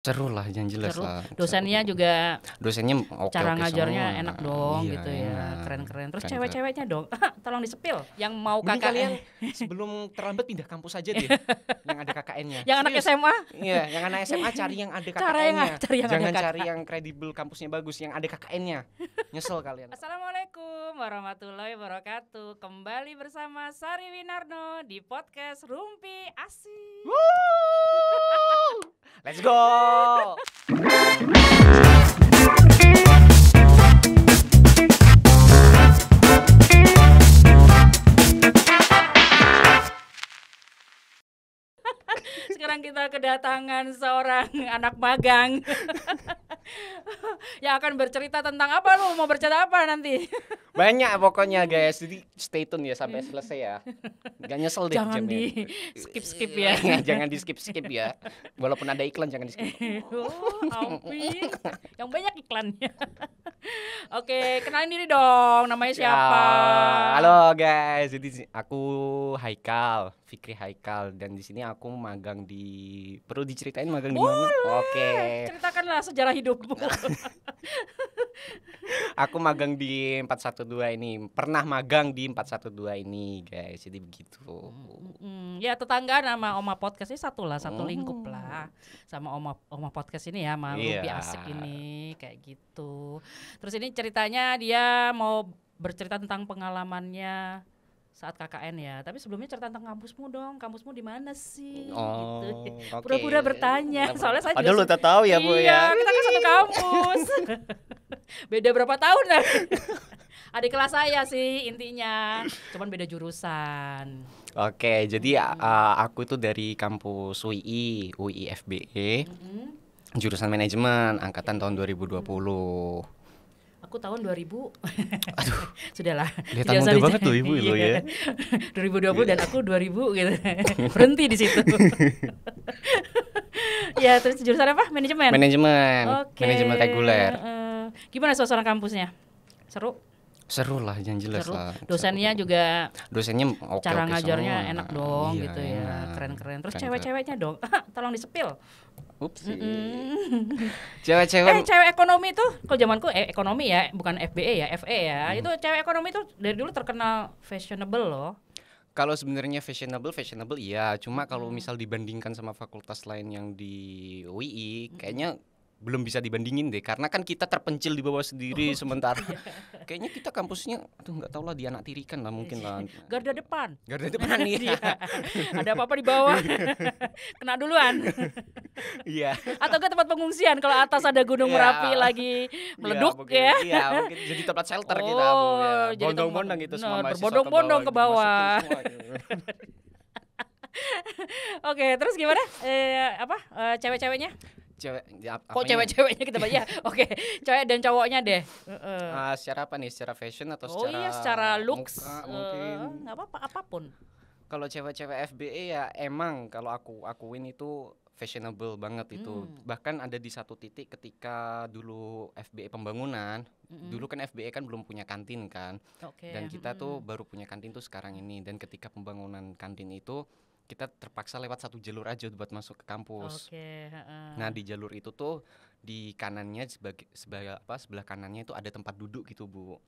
Seru lah, yang jelas Seru. lah, Dosennya seru. juga Dosennya cara oke-oke ngajarnya semua. enak dong Iya, gitu ya, enak. keren-keren. Terus Keren-keren. cewek-ceweknya dong, tolong disepil yang mau Mending KKN. kalian sebelum terlambat pindah kampus aja deh, yang ada KKN-nya. Yang anak Serius. SMA, Iya, yang anak SMA cari yang ada cari yang KKN-nya. ada Jangan KKN. cari yang kredibel, kampusnya bagus, yang ada KKN-nya. Nyesel kalian. Assalamualaikum warahmatullahi wabarakatuh. Kembali bersama Sari Winarno di podcast Rumpi Asik. Let's go. Sekarang kita kedatangan seorang anak magang yang akan bercerita tentang apa, lu mau bercerita apa nanti? Banyak pokoknya guys, jadi stay tune ya sampai selesai ya. Gak nyesel deh. Jangan di skip ya. Jangan di skip ya. Walaupun ada iklan jangan di skip. Ampun, yang banyak iklannya. Oke, kenalin diri dong, namanya siapa? Halo guys, jadi aku Haikal, Fikri Haikal, dan di sini aku magang di, perlu diceritain magang di mana? Oke. Ceritakanlah sejarah hidupmu. Aku magang di 412 ini, pernah magang di 412 ini guys, jadi begitu. Ya tetangga nama Oma Podcast ini satu lingkup lah sama Oma Podcast ini ya, sama Rumpi Asik ini kayak gitu. Terus ini ceritanya dia mau bercerita tentang pengalamannya saat KKN ya. Tapi sebelumnya cerita tentang kampusmu dong. Kampusmu di mana sih? Gitu. Okay. Pura-pura bertanya. Soalnya saya Padahal lu tak tahu ya Bu iya, ya. kita kan satu kampus. Beda berapa tahun lah. Adik kelas saya sih intinya. Cuman beda jurusan. Oke, jadi aku tuh dari kampus UI FBE. Jurusan manajemen angkatan tahun 2020. Aku tahun 2000. Aduh, sudahlah. Kelihatan muda banget tuh ibu lo ya. 2020 dan aku 2000 gitu. Berhenti di situ. Ya, terus jurusan apa? Manajemen. Oke. Manajemen reguler. Gimana suasana kampusnya? Seru lah, yang jelas seru. lah. Dosennya juga Dosennya oke-oke cara ngajarnya semua. enak dong Iya, gitu ya, enak. keren-keren. Terus Keren-keren. cewek-ceweknya dong, tolong disepil. Ups. Cewek-cewek. Cewek ekonomi tuh, kalau zamanku ekonomi ya, bukan FBE ya, FE ya. Itu cewek ekonomi tuh dari dulu terkenal fashionable loh. Kalau sebenarnya fashionable iya, cuma kalau misal dibandingkan sama fakultas lain yang di UI, kayaknya belum bisa dibandingin deh, karena kan kita terpencil di bawah sendiri sementara kayaknya kita kampusnya nggak tahu lah, di anak tirikan lah mungkin lah. Garda depan nih. Ada apa-apa di bawah kena duluan. Iya. Atau ke tempat pengungsian kalau atas ada Gunung Merapi lagi meleduk ya. Iya, mungkin jadi tempat shelter kita Bu ya. Bondong-bondong gitu semua mahasiswa berbondong-bondong ke bawah. Oke, terus gimana? Cewek-ceweknya? Kok cewek-ceweknya kita bahas ya? Oke, cewek dan cowoknya deh. Secara apa nih? Secara fashion atau secara? Oh iya, secara looks. Mungkin. Nggak apa-apa, apapun. Kalau cewek-cewek FBE ya emang kalau aku akuin itu fashionable banget itu. Bahkan ada di satu titik ketika dulu FBE pembangunan, dulu kan FBE kan belum punya kantin kan. Dan kita tuh baru punya kantin tuh sekarang ini. Dan ketika pembangunan kantin itu kita terpaksa lewat satu jalur aja buat masuk ke kampus. Nah di jalur itu tuh di kanannya sebelah kanannya itu ada tempat duduk gitu Bu.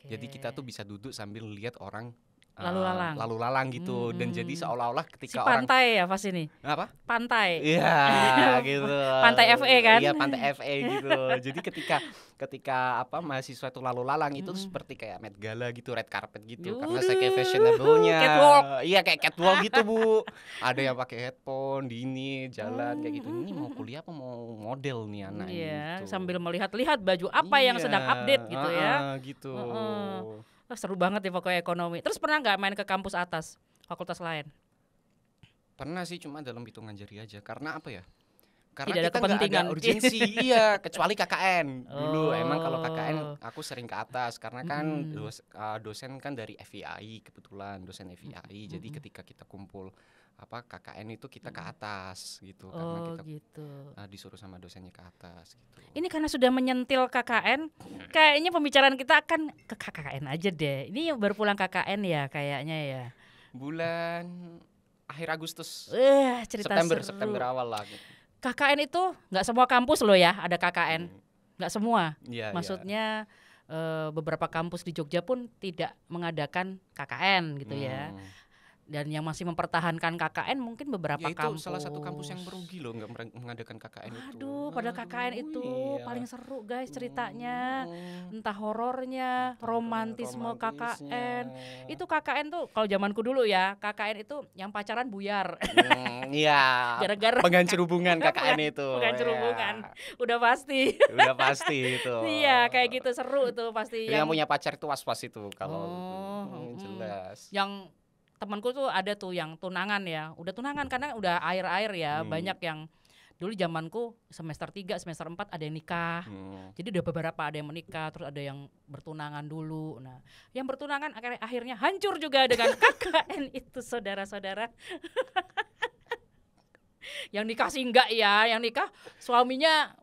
Jadi kita tuh bisa duduk sambil lihat orang lalu lalang gitu. Dan jadi seolah-olah ketika pantai ya pas ini. Apa? Pantai. Iya gitu. Pantai FE kan? Iya pantai FE gitu. Jadi ketika mahasiswa itu lalu lalang itu seperti kayak Met Gala gitu, red carpet gitu. Karena saya kayak fashionable-nya. Catwalk. Iya kayak catwalk gitu Bu. Ada yang pakai headphone di ini jalan kayak gitu. Ini mau kuliah apa mau model nih anak ini gitu. Sambil melihat-lihat baju apa yang sedang update gitu ya. Gitu. Seru banget ya pokoknya ekonomi. Terus pernah nggak main ke kampus atas, fakultas lain? Pernah sih, cuma dalam hitungan jari aja. Karena apa ya? Karena kita nggak ada urgensi. Iya, kecuali KKN dulu. Emang kalau KKN aku sering ke atas karena kan dosen kan dari FIAI, kebetulan dosen FIAI. Jadi ketika kita kumpul KKN itu kita ke atas gitu, karena kita disuruh sama dosennya ke atas gitu. Ini karena sudah menyentil KKN, kayaknya pembicaraan kita akan ke KKN aja deh. Ini baru pulang KKN ya kayaknya ya. Bulan akhir Agustus. Cerita September awal lah gitu. KKN itu nggak semua kampus loh ya ada KKN, nggak semua. Iya, Maksudnya beberapa kampus di Jogja pun tidak mengadakan KKN gitu ya. Dan yang masih mempertahankan KKN mungkin beberapa Ya itu kampus. salah satu kampus yang merugi loh nggak mengadakan KKN itu. Aduh, pada KKN itu iya. paling seru guys ceritanya. Entah horornya, romantisme KKN. Itu KKN tuh kalau zamanku dulu ya, KKN itu yang pacaran buyar. Iya. Gara-gara penghancur hubungan KKN itu. Penghancur hubungan. Udah pasti. Udah pasti itu. Iya, kayak gitu seru tuh pasti. Yang punya pacar itu was-was itu kalau jelas. Yang temanku tuh ada tuh yang tunangan ya, udah tunangan karena udah air-air ya, banyak yang dulu zamanku semester 3, semester 4 ada yang nikah. Jadi udah beberapa ada yang menikah, terus ada yang bertunangan dulu. Nah, yang bertunangan akhirnya hancur juga dengan KKN itu saudara-saudara. Yang nikah sih enggak ya, yang nikah suaminya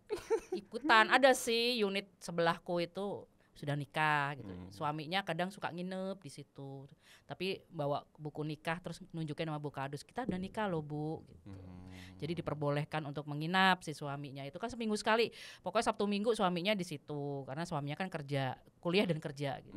ikutan. Ada sih unit sebelahku itu sudah nikah gitu. Suaminya kadang suka nginep di situ. Tapi bawa buku nikah terus nunjukin sama Bu Kadus, kita udah nikah loh Bu gitu. Jadi diperbolehkan untuk menginap si suaminya. Itu kan seminggu sekali. Pokoknya Sabtu Minggu suaminya di situ karena suaminya kan kerja, kuliah dan kerja gitu.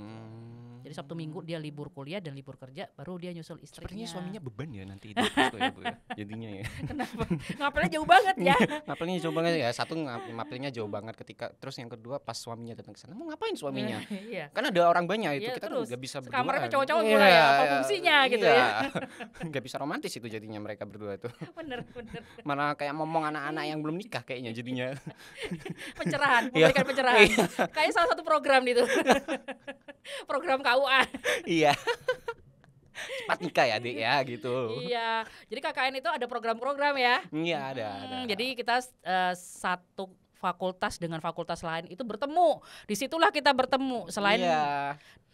Jadi Sabtu Minggu dia libur kuliah dan libur kerja, baru dia nyusul istrinya. Sepertinya suaminya beban ya nanti hidup itu ya Bu ya. Jadinya ya. Kenapa? Ngapelnya jauh banget ya. Ngapelnya jauh banget ya. Satu ngapelnya jauh banget ketika terus yang kedua pas suaminya datang ke sana mau ngapain suaminya? Iya. Kan ada orang banyak itu Iya, kita terus nggak bisa berdua. kamarnya cowok-cowok mulai apa fungsinya gitu ya. Nggak bisa romantis itu jadinya mereka berdua itu. Bener. Mana kayak ngomong anak-anak yang belum nikah kayaknya jadinya. Pencerahan, memberikan pencerahan. Kayaknya salah satu program itu. Program KUA. Iya. Cepat nikah ya Dik ya gitu. Iya. Jadi KKN itu ada program-program ya. Iya ada. Jadi kita satu fakultas dengan fakultas lain itu bertemu. Disitulah kita bertemu. Selain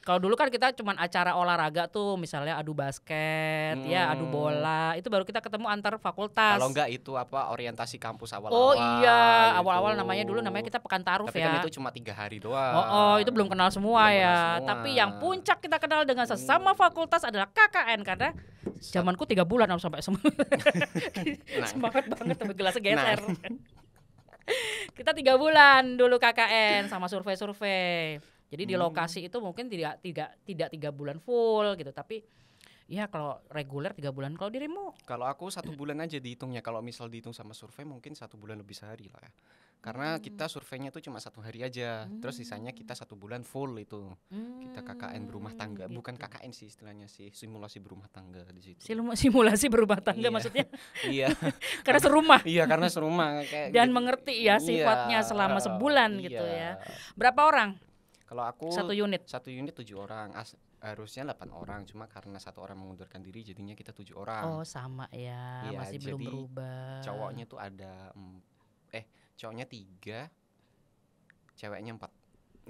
kalau dulu kan kita cuman acara olahraga tuh, misalnya adu basket, ya adu bola, itu baru kita ketemu antar fakultas. Kalau enggak itu apa orientasi kampus awal-awal. Oh iya, gitu. awal-awal namanya kita Pekan Taruf. Tapi ya. Tapi kan itu cuma 3 hari doang. Oh, itu belum kenal semua belum ya. kenal semua. Tapi yang puncak kita kenal dengan sesama fakultas adalah KKN karena zamanku 3 bulan sampai semua. Semangat banget tapi gelasnya geser. Kita 3 bulan dulu KKN sama survei-survei. Jadi di lokasi itu mungkin tidak 3 bulan full gitu, tapi ya kalau reguler 3 bulan. Kalau dirimu? Kalau aku 1 bulan aja dihitungnya. Kalau misal dihitung sama survei mungkin 1 bulan lebih sehari lah ya. Karena kita surveinya tuh cuma 1 hari aja. Terus sisanya kita 1 bulan full itu. Kita KKN berumah tangga, gitu. Bukan KKN sih istilahnya sih, simulasi berumah tangga di situ. Simulasi berumah tangga maksudnya? Iya. Karena serumah. Iya, karena serumah kayak dan gitu. mengerti ya sifatnya selama sebulan gitu ya. Berapa orang? Kalau aku 1 unit 7 orang. Harusnya 8 orang, cuma karena 1 orang mengundurkan diri jadinya kita 7 orang. Oh, sama ya. Iya, masih belum berubah. Cowoknya tuh ada cowoknya 3, ceweknya 4.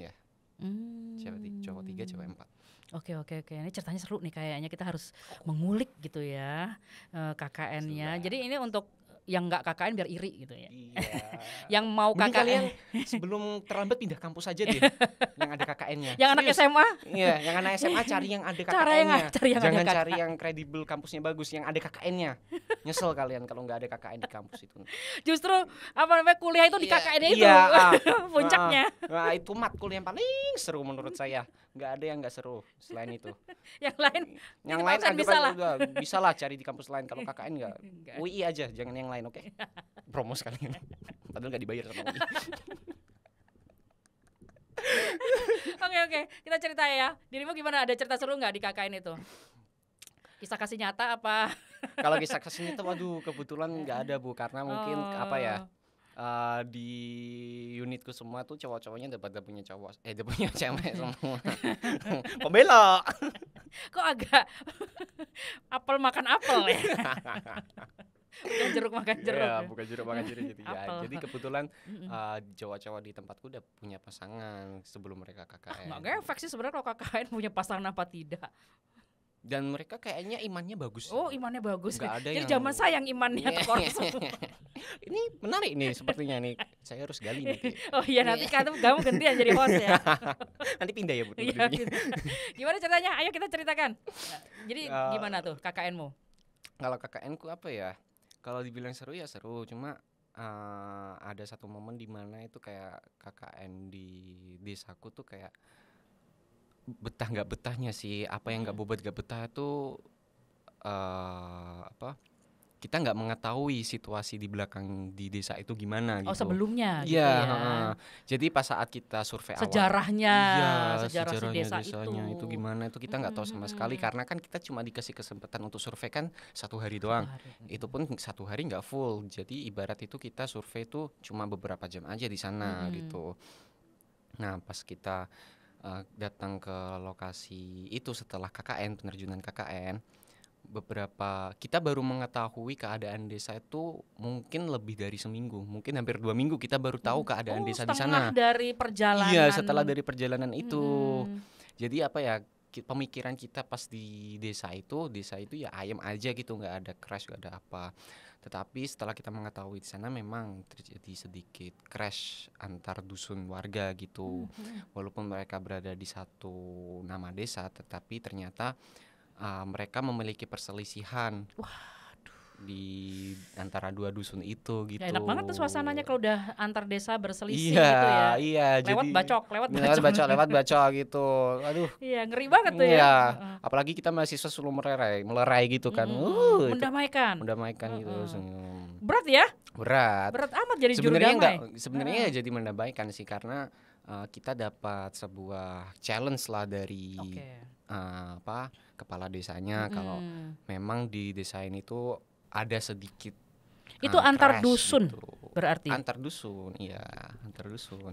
Ya. Cowok 3, cewek 4. Oke. Ini ceritanya seru nih, kayaknya kita harus mengulik gitu ya KKN-nya. Jadi ini untuk yang nggak KKN biar iri gitu ya. Iya. Yang mau KKN kalian sebelum terlambat pindah kampus aja deh. Yang ada KKN-nya. Yang anak SMA? Iya, yang anak SMA cari yang ada KKN-nya. Jangan cari yang kredibel, kampusnya bagus, yang ada KKN-nya. Nyesel kalian kalau nggak ada KKN di kampus itu. Justru kuliah itu di KKN-nya itu. Iya, puncaknya. Nah, itu matkul yang paling seru menurut saya. Nggak ada yang nggak seru selain itu. Yang lain bisa lah cari di kampus lain. Kalau KKN nggak. UI aja, jangan yang lain, oke? Promo sekalian. Padahal nggak dibayar sama UI. Oke, kita cerita ya. Dirimu gimana? Ada cerita seru nggak di KKN itu? Kisah kasih nyata apa? Kalau kisah kasih nyata, waduh, kebetulan nggak ada Bu, karena mungkin di unitku semua tuh cowok-cowoknya udah punya cowok, udah punya cewek semua. Kok belok? Kok agak apel makan apel ya? Bukan jeruk makan jeruk. Ya, bukan jeruk makan jeruk jadi ya. Jadi kebetulan cowok-cowok di tempatku udah punya pasangan sebelum mereka KKN. Nggak efek sih sebenarnya kalau KKN punya pasangan apa tidak. Dan mereka kayaknya imannya bagus. Oh, imannya bagus. Jadi zaman saya yang imannya tekor semua. Ini menarik nih sepertinya nih. Saya harus gali nih. Oh iya, nanti kamu gantian jadi host ya. Nanti pindah ya Bu. Iya, gimana ceritanya? Ayo kita ceritakan. Jadi gimana tuh KKN-mu? Kalau KKN ku apa ya? Kalau dibilang seru ya seru, cuma ada satu momen di mana itu kayak KKN di desaku tuh kayak betah nggak betahnya sih, apa yang nggak bobot nggak betah tuh apa kita nggak mengetahui situasi di belakang di desa itu gimana Oh gitu. sebelumnya gitu Iya, ya. jadi pas saat kita survei awal, Sejarahnya, iya sejarah si sejarahnya desa desanya itu gimana itu kita nggak tahu sama sekali karena kan kita cuma dikasih kesempatan untuk survei kan 1 hari doang. Itu pun 1 hari nggak full, jadi ibarat itu kita survei tuh cuma beberapa jam aja di sana gitu. Nah pas kita datang ke lokasi itu setelah KKN, penerjunan KKN, kita baru mengetahui keadaan desa itu mungkin lebih dari seminggu, mungkin hampir 2 minggu kita baru tahu keadaan desa di sana. Setengah dari perjalanan. Iya, setelah dari perjalanan itu. Jadi apa ya, pemikiran kita pas di desa itu ya ayam aja gitu, nggak ada crash, nggak ada apa. Tetapi setelah kita mengetahui di sana memang terjadi sedikit crash antar dusun warga gitu. Walaupun mereka berada di satu nama desa, tetapi ternyata mereka memiliki perselisihan di antara 2 dusun itu gitu. Ya, enak banget tuh suasananya kalau udah antar desa berselisih Iya, gitu ya. iya. Lewat Jadi lewat bacok gitu. Aduh. Iya, ngeri banget tuh ya. Iya, apalagi kita mahasiswa selalu melerai gitu kan. Mendamaikan Gitu. Berat ya? Berat amat jadi juru sebenarnya damai. Sebenarnya jadi mendamaikan sih karena kita dapat sebuah challenge lah dari kepala desanya kalau memang di desa ini tuh ada sedikit itu antar dusun gitu. Berarti antar dusun, iya antar dusun.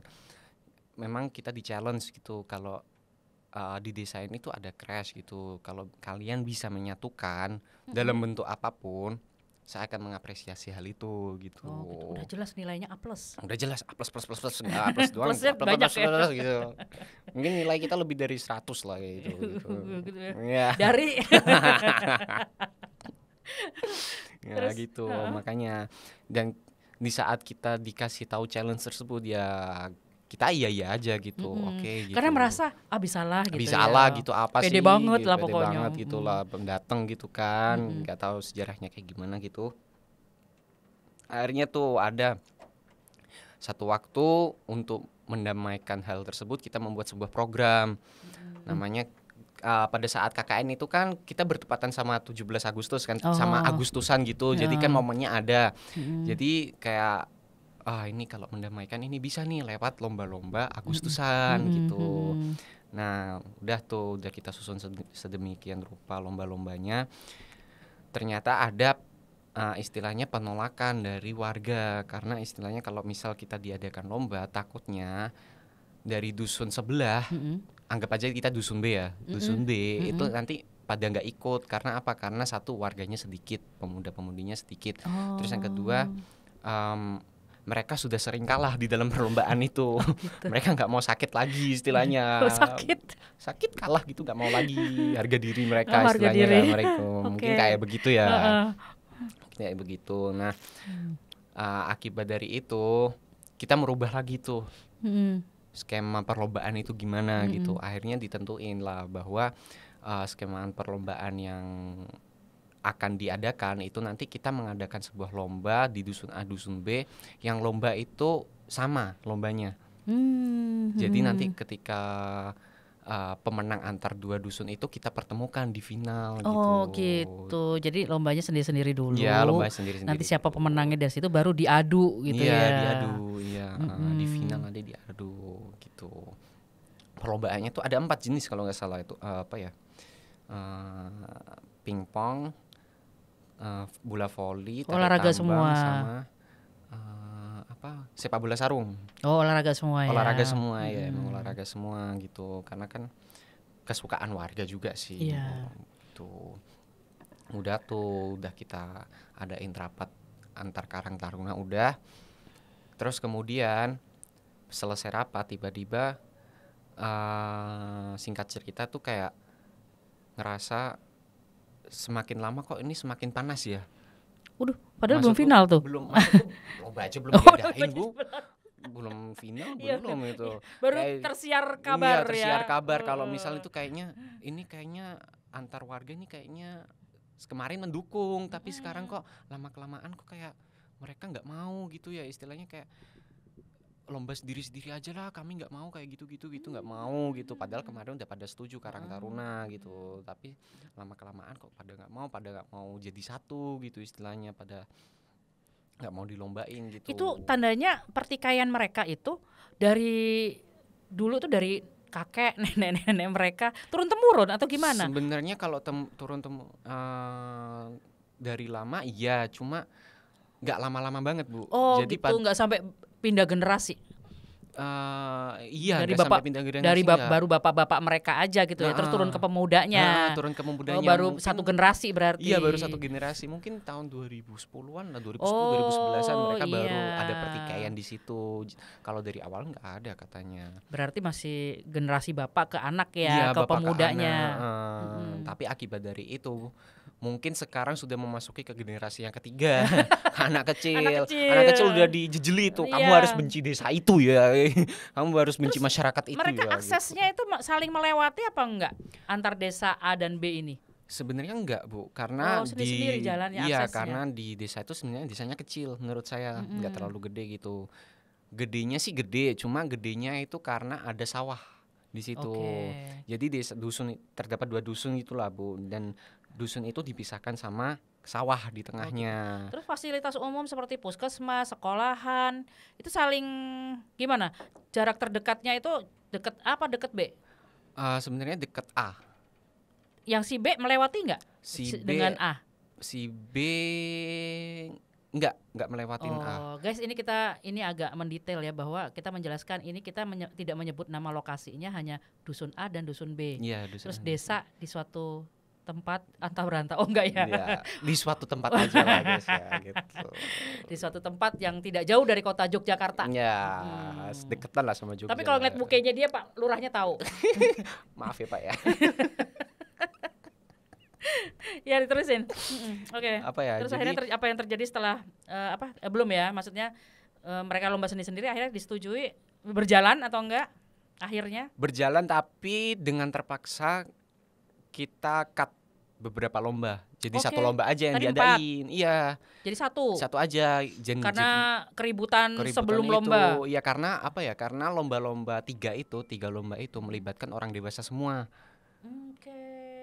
Memang kita di challenge gitu kalau di desa ini tuh ada crash gitu. Kalau kalian bisa menyatukan dalam bentuk apapun, saya akan mengapresiasi hal itu gitu. Oh, gitu. Udah jelas nilainya A+. Udah jelas A++++, nggak A+ doang. Plusnya banyak ya. Gitu. Mungkin nilai kita lebih dari 100 lah gitu. Gitu ya. Ya. Dari Ya Terus, gitu makanya. Dan di saat kita dikasih tahu challenge tersebut ya kita iya aja gitu. Oke gitu. Karena merasa bisa lah gitu. Bisa lah gitu, apa pede sih banget lah pede pokoknya. banget gitu lah, datang gitu kan, nggak tahu sejarahnya kayak gimana gitu. Akhirnya tuh ada satu waktu untuk mendamaikan hal tersebut, kita membuat sebuah program namanya pada saat KKN itu kan kita bertepatan sama 17 Agustus kan, sama Agustusan gitu. Jadi kan momennya ada. Jadi kayak ini kalau mendamaikan ini bisa nih lewat lomba-lomba Agustusan gitu. Nah, udah kita susun sedemikian rupa lomba-lombanya. Ternyata ada istilahnya penolakan dari warga karena istilahnya kalau misal kita diadakan lomba takutnya dari dusun sebelah, anggap aja kita dusun B ya, dusun B itu nanti pada nggak ikut karena apa? Karena satu warganya sedikit, pemuda-pemudinya sedikit. Terus yang kedua mereka sudah sering kalah di dalam perlombaan itu. Gitu. Mereka nggak mau sakit lagi istilahnya. Sakit kalah gitu, nggak mau lagi harga diri mereka istilahnya kan mereka. Mungkin kayak begitu ya. Kayak begitu. Nah, akibat dari itu kita merubah lagi tuh skema perlombaan itu gimana gitu. Akhirnya ditentuin lah bahwa skema perlombaan yang akan diadakan itu nanti kita mengadakan sebuah lomba di dusun A, dusun B, yang lomba itu sama lombanya. Jadi nanti ketika pemenang antar 2 dusun itu kita pertemukan di final gitu. Oh gitu. Jadi lombanya sendiri-sendiri dulu. Iya, lombanya sendiri-sendiri. Nanti siapa pemenangnya dari situ baru diadu gitu ya. Iya, diadu. Iya, di final nanti diadu gitu. Perlombaannya tuh ada 4 jenis kalau nggak salah itu pingpong, bola voli, olahraga tambang, semua sama sepak bola sarung. Oh, olahraga semua ya. Olahraga semua ya, emang olahraga semua gitu. Karena kan kesukaan warga juga sih. Iya. Gitu. Udah kita adain rapat antar Karang Taruna udah. Terus kemudian selesai rapat tiba-tiba singkat cerita tuh kayak ngerasa semakin lama kok ini semakin panas ya. Waduh, padahal belum final tuh. Belum aja belum diadain Bu. Belum final belum itu. Baru tersiar kabar ya. Tersiar kabar kalau misal itu kayaknya antar warga ini kayaknya kemarin mendukung, tapi sekarang kok lama-kelamaan kok kayak mereka nggak mau gitu ya, istilahnya kayak lomba sendiri-sendiri aja lah, kami nggak mau kayak gitu nggak mau gitu. Padahal kemarin udah pada setuju Karang Taruna gitu, tapi lama kelamaan kok pada nggak mau jadi satu gitu, istilahnya pada nggak mau dilombain gitu. Itu tandanya pertikaian mereka itu dari dulu tuh, dari kakek nenek mereka turun temurun atau gimana? Sebenarnya kalau dari lama iya, cuma nggak lama-lama banget Bu. Oh Jadi gitu, nggak sampai pindah generasi. Iya, Dari nggak sampai bapak, pindah generasi, dari nggak. baru bapak-bapak mereka aja gitu ya, terus turun ke pemudanya. Turun ke pemudanya. Oh, baru mungkin, satu generasi berarti. Iya, baru satu generasi. Mungkin tahun 2010-an lah, 2010 2011-an mereka baru ada pertikaian di situ. Kalau dari awal nggak ada katanya. Berarti masih generasi bapak ke anak ya, Iya, ke bapak pemudanya. Ke anak. Tapi akibat dari itu mungkin sekarang sudah memasuki ke generasi yang ketiga. anak kecil udah dijejeli itu. Kamu harus benci desa itu ya. Kamu harus benci masyarakat itu. Mereka ya, aksesnya gitu. itu saling melewati apa enggak antar desa A dan B ini? Sebenarnya enggak Bu, karena sendiri jalannya iya aksesnya. karena di desa itu sebenarnya desanya kecil menurut saya, enggak terlalu gede gitu. Gedenya sih gede, cuma gedenya itu karena ada sawah di situ. Jadi dusun terdapat 2 dusun itulah Bu, dan dusun itu dipisahkan sama sawah di tengahnya. Terus fasilitas umum seperti puskesmas, sekolahan itu saling gimana? Jarak terdekatnya itu deket apa, deket B? Sebenarnya deket A. Yang si B melewati nggak? Si B, dengan A? Si B nggak melewatin A. Guys, ini agak mendetail ya, bahwa kita menjelaskan ini kita tidak menyebut nama lokasinya, hanya dusun A dan dusun B. Iya, terus desa di suatu tempat atau rantau, enggak ya? Iya, di suatu tempat aja lah guys ya gitu. Di suatu tempat yang tidak jauh dari kota Yogyakarta. Ya, deketan lah sama Jogja. Tapi kalau ngeliat mukanya dia, Pak Lurahnya tahu. Maaf ya Pak ya. Ya, diterusin. Oke. Apa ya? Terus akhirnya apa yang terjadi setelah belum ya? Maksudnya mereka lomba sendiri akhirnya disetujui, berjalan atau enggak? Akhirnya berjalan, tapi dengan terpaksa kita cut beberapa lomba. Jadi satu lomba aja yang diadain. 4. Iya. Jadi satu aja. Karena keributan sebelum lomba. Iya, karena apa ya? Karena lomba-lomba 3 lomba itu melibatkan orang dewasa semua.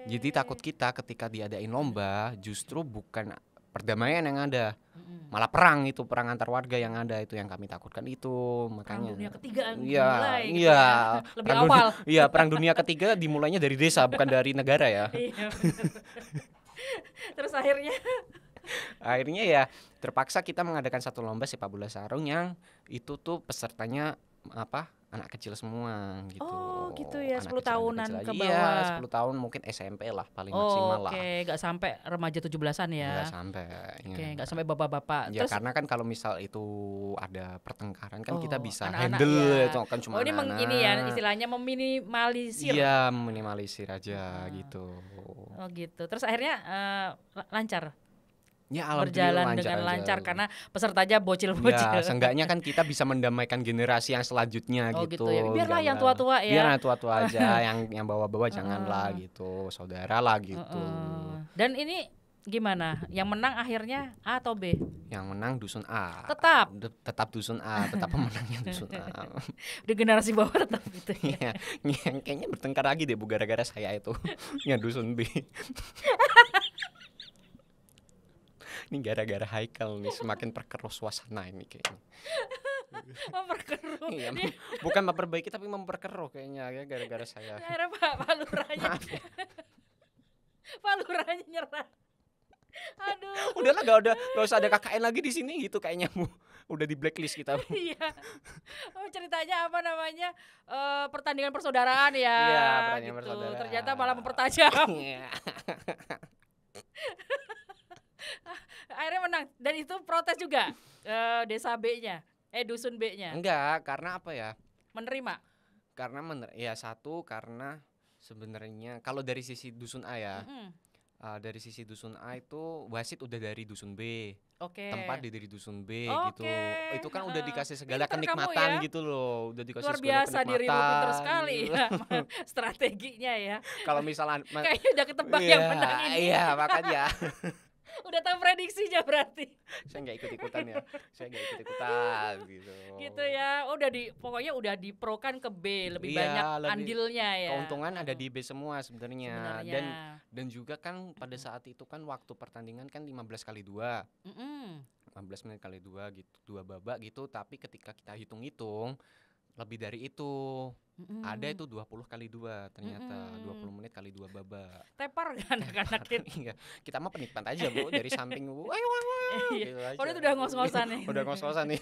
Jadi takut kita ketika diadain lomba justru bukan perdamaian yang ada, malah perang antar warga yang ada, itu yang kami takutkan itu. Makanya Perang Dunia Ketiga dimulai gitu ya. Lebih awal. Iya, Perang Dunia Ketiga dimulainya dari desa, bukan dari negara ya. Terus akhirnya ya terpaksa kita mengadakan satu lomba sepak bola sarung yang itu tuh pesertanya anak kecil semua gitu. Oh gitu ya, 10 tahunan ke bawah. Iya, 10 tahun mungkin SMP lah paling maksimal lah. Oke, gak sampai remaja 17-an ya. Gak sampai. Oke, gak sampai bapak-bapak. Ya, terus, karena kan kalau misal itu ada pertengkaran kan kita bisa handle ya. Itu kan cuma anak-anak. Ini ya istilahnya meminimalisir. Iya, meminimalisir aja gitu. Oh gitu. Terus akhirnya lancar. Ya, berjalan dengan lancar karena pesertanya bocil-bocil. Ya, seenggaknya kan kita bisa mendamaikan generasi yang selanjutnya gitu. Ya. Biarlah yang tua-tua ya. Biarlah tua-tua aja, yang bawa-bawa janganlah gitu, saudara lah gitu. Dan ini gimana? Yang menang akhirnya A atau B? Yang menang dusun A. Tetap dusun A, tetap pemenangnya dusun A. Di generasi bawah tetap itu. Ya. Kayaknya bertengkar lagi deh Bu, gara-gara saya itu. Yang dusun B. Ini gara-gara Haikal nih, semakin perkeruh suasana ini kayaknya. Memperkeruh. Iya, bukan memperbaiki tapi memperkeruh kayaknya ya, gara-gara saya. Akhirnya Pak Lurahnya. Pak Lurahnya nyerah. Aduh. Udahlah, gak usah ada KKN lagi di sini gitu kayaknya Bu. Udah di blacklist kita Bu. Iya. Ceritanya apa namanya? Pertandingan persaudaraan ya. Iya, pertandingan gitu. persaudaraan. Ternyata malah mempertajam. Akhirnya menang, dan itu protes juga desa B-nya, dusun B-nya. Enggak, karena apa ya? Menerima. Karena satu karena sebenarnya kalau dari sisi dusun A ya, dari sisi dusun A itu wasit udah dari dusun B. Tempat dari dusun B gitu. Itu kan udah dikasih segala kenikmatan gitu loh, udah dikasih luar segala biasa, kenikmatan. dirimu pinter sekali ya, strateginya ya. Kalau misalnya kayaknya udah ketebak yang menang ini. Iya, makanya. Udah tahu prediksinya berarti. Saya nggak ikut-ikutan ya. Saya nggak ikut-ikutan gitu. Gitu ya. Pokoknya udah diprokan ke B, lebih Iya, banyak lebih andilnya ya. keuntungan ada di B semua sebenarnya. Dan juga kan pada saat itu kan waktu pertandingan kan 15 kali 2. 15 menit kali 2 gitu, 2 babak gitu, tapi ketika kita hitung-hitung lebih dari itu. Ada itu 20 kali 2 ternyata. 20 menit kali 2 babak. Tepar kan anak-anak Iya. Kita mah penikmat aja, Bu, dari samping, Bu. Ayo. Gitu aja. Itu udah ngos-ngosan nih. Udah ngos-ngosan nih.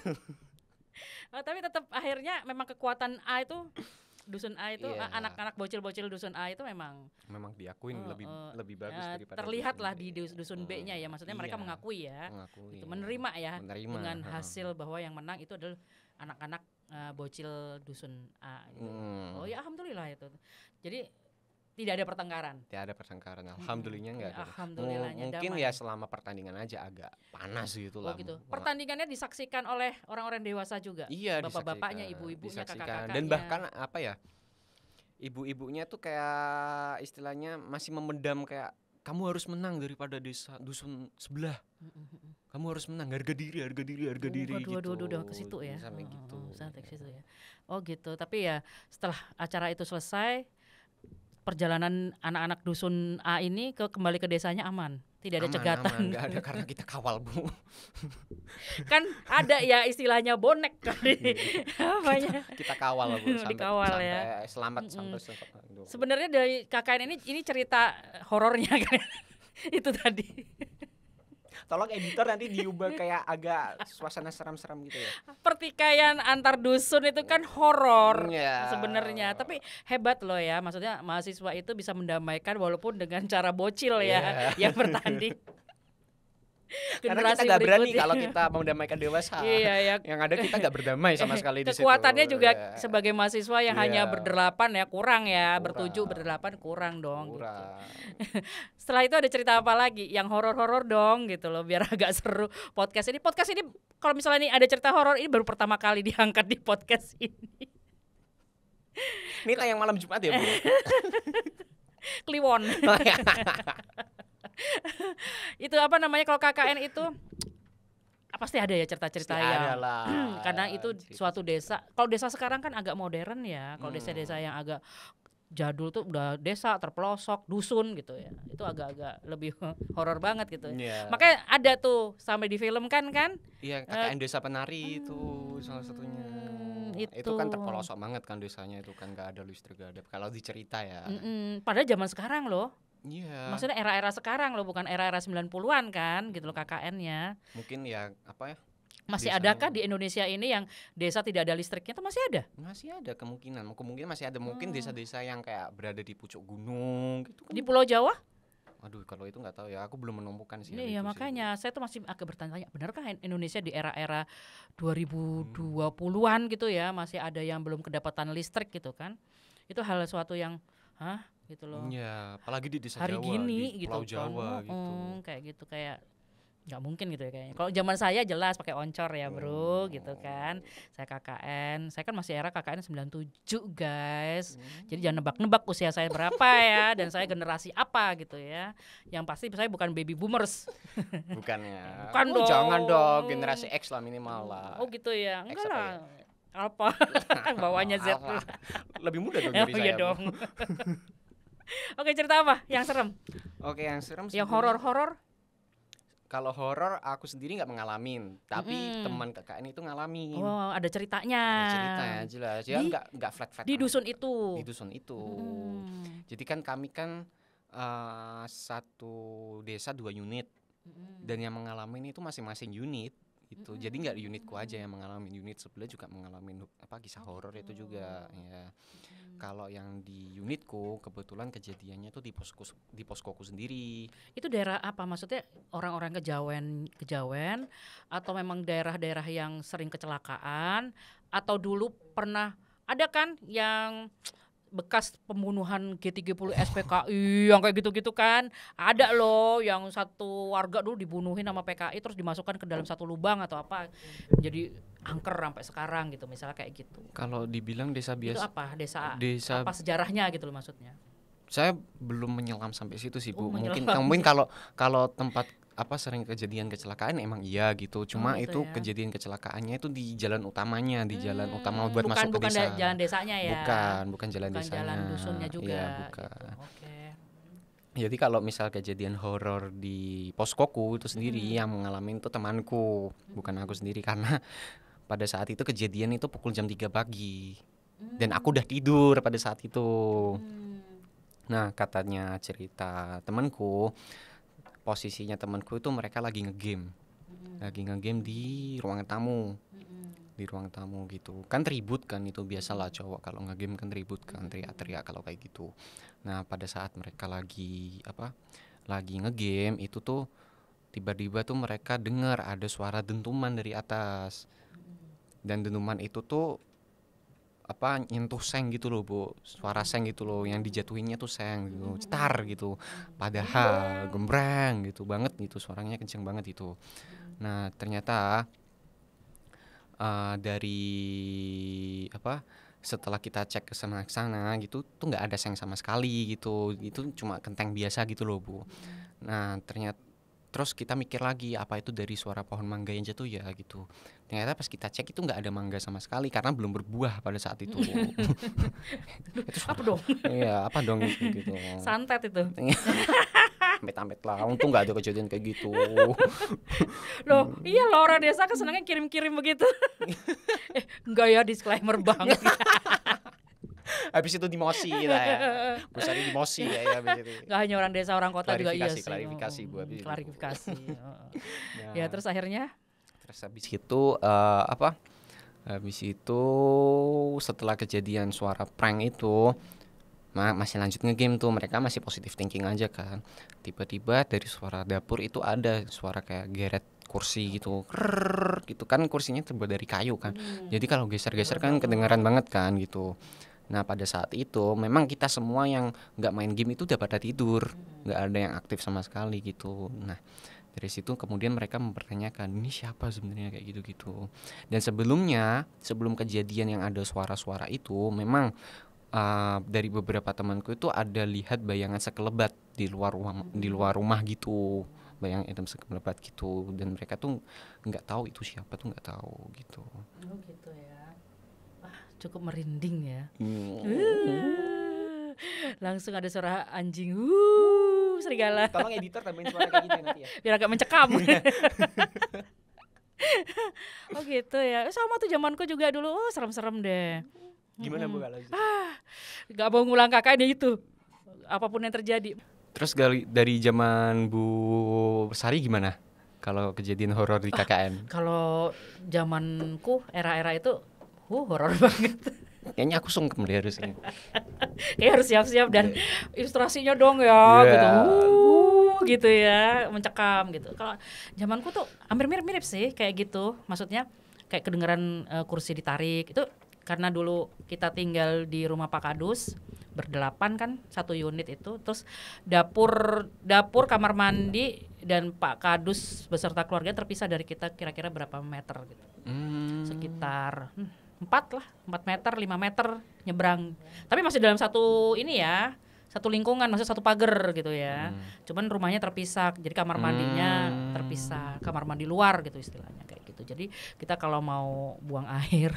Tapi tetap akhirnya memang kekuatan A itu dusun A itu anak-anak bocil-bocil dusun A itu memang diakuin lebih bagus daripada terlihat lah di dusun B-nya ya, maksudnya mereka mengakui ya, itu menerima ya dengan hasil bahwa yang menang itu adalah anak-anak bocil dusun A gitu. Oh ya alhamdulillah itu. Jadi tidak ada pertengkaran. Alhamdulillahnya enggak ada. Mungkin damai. Ya selama pertandingan aja agak panas gitu lah. Gitu. Pertandingannya disaksikan oleh orang-orang dewasa juga. Iya, bapak-bapaknya, ibu-ibunya, kakak-kakaknya. Dan bahkan apa ya? Ibu-ibunya tuh kayak istilahnya masih memendam kayak kamu harus menang daripada dusun sebelah. Kamu harus menang, harga diri gitu. Waduh, ke situ ya. Sampai gitu. Sampai ke situ ya. Oh gitu. Tapi ya setelah acara itu selesai, perjalanan anak-anak dusun A ini kembali ke desanya aman, tidak ada cegatan. Nggak ada karena kita kawal, Bu. Kan ada ya istilahnya bonek kali. Apanya? Kita kawal, Bu, sampai selamat sampai. Sebenarnya dari KKN ini cerita horornya kan. Itu tadi. Tolong editor nanti diubah kayak agak suasana seram-seram gitu ya. Pertikaian antar dusun itu kan horor sebenarnya, tapi hebat loh ya, maksudnya mahasiswa itu bisa mendamaikan walaupun dengan cara bocil ya yang bertanding. Karena kita nggak berani kalau kita mau mendamaikan dewasa. Iya. Yang ada kita nggak berdamai sama sekali di situ. Kekuatannya juga sebagai mahasiswa yang hanya berdelapan ya kurang ya, bertujuh berdelapan kurang dong. Gitu. Setelah itu ada cerita apa lagi? Yang horor-horor dong gitu loh, biar agak seru podcast ini. Podcast ini kalau misalnya nih ada cerita horor ini baru pertama kali diangkat di podcast ini. Ini tayang malam Jumat ya, Bu? Kliwon. Itu apa namanya kalau KKN itu pasti ada ya cerita-cerita ya. Karena itu suatu desa. Kalau desa sekarang kan agak modern ya. Kalau desa-desa yang agak jadul tuh udah desa terpelosok, dusun gitu ya. Itu agak-agak lebih horor banget gitu. Makanya ada tuh sampai di film kan? Iya, KKN Desa Penari itu salah satunya. Itu kan terpelosok banget kan desanya, itu kan nggak ada listrik, nggak ada. Kalau dicerita ya. Padahal zaman sekarang loh. Iya. Maksudnya era-era sekarang loh, bukan era-era 90-an kan gitu loh KKN-nya. Mungkin ya apa ya? Masih adakah di Indonesia ini yang desa tidak ada listriknya itu masih ada? Masih ada kemungkinan masih ada. Mungkin desa-desa yang kayak berada di pucuk gunung gitu kan. Di Pulau Jawa? Aduh, kalau itu nggak tahu ya, aku belum menemukan sih. Iya, makanya saya tuh masih agak bertanya, benarkah Indonesia di era-era 2020-an gitu ya masih ada yang belum kedapatan listrik gitu kan? Itu hal suatu yang gitu loh. Iya, apalagi di desa hari Jawa, gini di Pulau gitu Jawa kan. gitu. Kayak gitu, kayak nggak mungkin gitu ya kayaknya. Kalau zaman saya jelas pakai oncor ya bro, gitu kan. Saya KKN, saya kan masih era KKN 97 guys. Jadi jangan nebak-nebak usia saya berapa ya, dan saya generasi apa gitu ya. Yang pasti saya bukan baby boomers. Bukannya. Bukan dong. Jangan dong, generasi X lah minimal lah. Oh gitu ya, enggak lah. Apa? Bawahnya Z. Lebih muda dong dari saya. Iya dong. Oke, cerita apa yang serem? Oke, yang serem. Yang horor-horor? Kalau horor aku sendiri nggak mengalamin, tapi teman KKN itu ngalamin. Oh, ada ceritanya. Ada ceritanya jelas. Ya nggak flat-flat. Di dusun itu. Di dusun itu. Jadi kan kami kan satu desa 2 unit. Dan yang mengalami itu masing-masing unit. Itu jadi nggak unitku aja yang mengalami, unit sebelah juga mengalami kisah horor itu juga ya. Kalau yang di unitku kebetulan kejadiannya tuh di poskoku sendiri. Itu daerah apa, maksudnya orang-orang kejawen atau memang daerah-daerah yang sering kecelakaan, atau dulu pernah ada kan yang bekas pembunuhan G30 SPKI yang kayak gitu-gitu kan. Ada loh yang satu warga dulu dibunuhin sama PKI terus dimasukkan ke dalam satu lubang atau apa, jadi angker sampai sekarang gitu misalnya kayak gitu. Kalau dibilang desa biasa. Itu apa? Desa apa sejarahnya gitu loh maksudnya. Saya belum menyelam sampai situ sih Bu. Mungkin kalau tempat sering kejadian kecelakaan emang iya gitu. Cuma gitu itu ya. kejadian kecelakaannya itu di jalan utamanya, di jalan utama buat bukan, masuk ke desa. jalan desanya ya. Bukan jalan Bukan desanya. jalan dusunnya juga. Iya, bukan. Gitu. Oke. Jadi kalau misal kejadian horor di poskoku itu sendiri yang mengalami itu temanku, bukan aku sendiri, karena pada saat itu kejadian itu pukul jam 3 pagi. Dan aku udah tidur pada saat itu. Nah, katanya cerita temanku, posisinya temanku itu mereka lagi ngegame. Lagi ngegame di ruang tamu. Di ruang tamu gitu. Kan ribut kan, itu biasalah cowok kalau ngegame kan ribut kan, teriak-teriak kalau kayak gitu. Nah, pada saat mereka lagi ngegame itu tuh tiba-tiba tuh mereka dengar ada suara dentuman dari atas. Dan dentuman itu tuh nyentuh seng gitu loh, Bu. Suara seng gitu loh, yang dijatuhinnya tuh seng gitu, cetar gitu. Padahal gembreng gitu banget gitu, suaranya kenceng banget itu. Nah, ternyata setelah kita cek ke sana gitu tuh nggak ada seng sama sekali gitu. Itu cuma genteng biasa gitu loh, Bu. Nah, terus kita mikir lagi, apa itu dari suara pohon mangga yang jatuh ya gitu. Ternyata pas kita cek itu nggak ada mangga sama sekali karena belum berbuah pada saat itu. Itu apa dong? Iya, apa dong gitu. Santet itu. Amit-amit lah, untung nggak ada kejadian kayak gitu. Loh, iya loh, orang desa kan senangnya kirim-kirim begitu. Enggak ya, disclaimer banget. Habis itu dimosi lah ya. Bu Sari dimosi ya habis itu. Gak hanya orang desa, orang kota juga iya sih. Klarifikasi Bu habis itu. Klarifikasi. Ya, terus akhirnya? Terus habis itu Habis itu setelah kejadian suara prank itu masih lanjut ngegame tuh, mereka masih positive thinking aja kan. Tiba-tiba dari suara dapur itu ada suara kayak geret kursi gitu, gitu kan, kursinya terbuat dari kayu kan. Jadi kalau geser-geser kan kedengaran banget kan gitu. Nah, pada saat itu memang kita semua yang nggak main game itu udah pada tidur, nggak ada yang aktif sama sekali gitu. Nah, dari situ kemudian mereka mempertanyakan, ini siapa sebenarnya kayak gitu-gitu. Dan sebelum kejadian yang ada suara-suara itu, memang dari beberapa temanku itu ada lihat bayangan sekelebat di luar rumah gitu, bayangan hitam sekelebat gitu, dan mereka tuh nggak tahu itu siapa, tuh nggak tahu gitu. Oh gitu ya. Cukup merinding ya. Langsung ada suara anjing, serigala. Tolong editor tambahin suara kayak gitu nanti ya. Biar agak mencekam. Oh gitu ya. Sama tuh zamanku juga dulu, serem-serem deh. Gimana Bu kalau gitu? Gak mau ngulang kakaknya itu, apapun yang terjadi. Terus dari zaman Bu Sari gimana kalau kejadian horor di KKN? Kalau zamanku era-era itu horor banget. Kayaknya aku sungkem deh harusnya. Kayak harus siap-siap dan ilustrasinya dong ya, gitu ya, mencekam gitu. Kalau zamanku tuh hampir mirip-mirip sih kayak gitu. Maksudnya kayak kedengeran kursi ditarik itu. Karena dulu kita tinggal di rumah Pak Kadus berdelapan kan, satu unit itu, terus dapur kamar mandi dan Pak Kadus beserta keluarga terpisah dari kita kira-kira berapa meter gitu. Sekitar 4 meter 5 meter nyebrang, tapi masih dalam satu lingkungan, maksudnya satu pagar gitu ya. Cuman rumahnya terpisah, jadi kamar mandinya terpisah, kamar mandi luar gitu istilahnya kayak gitu. Jadi kita kalau mau buang air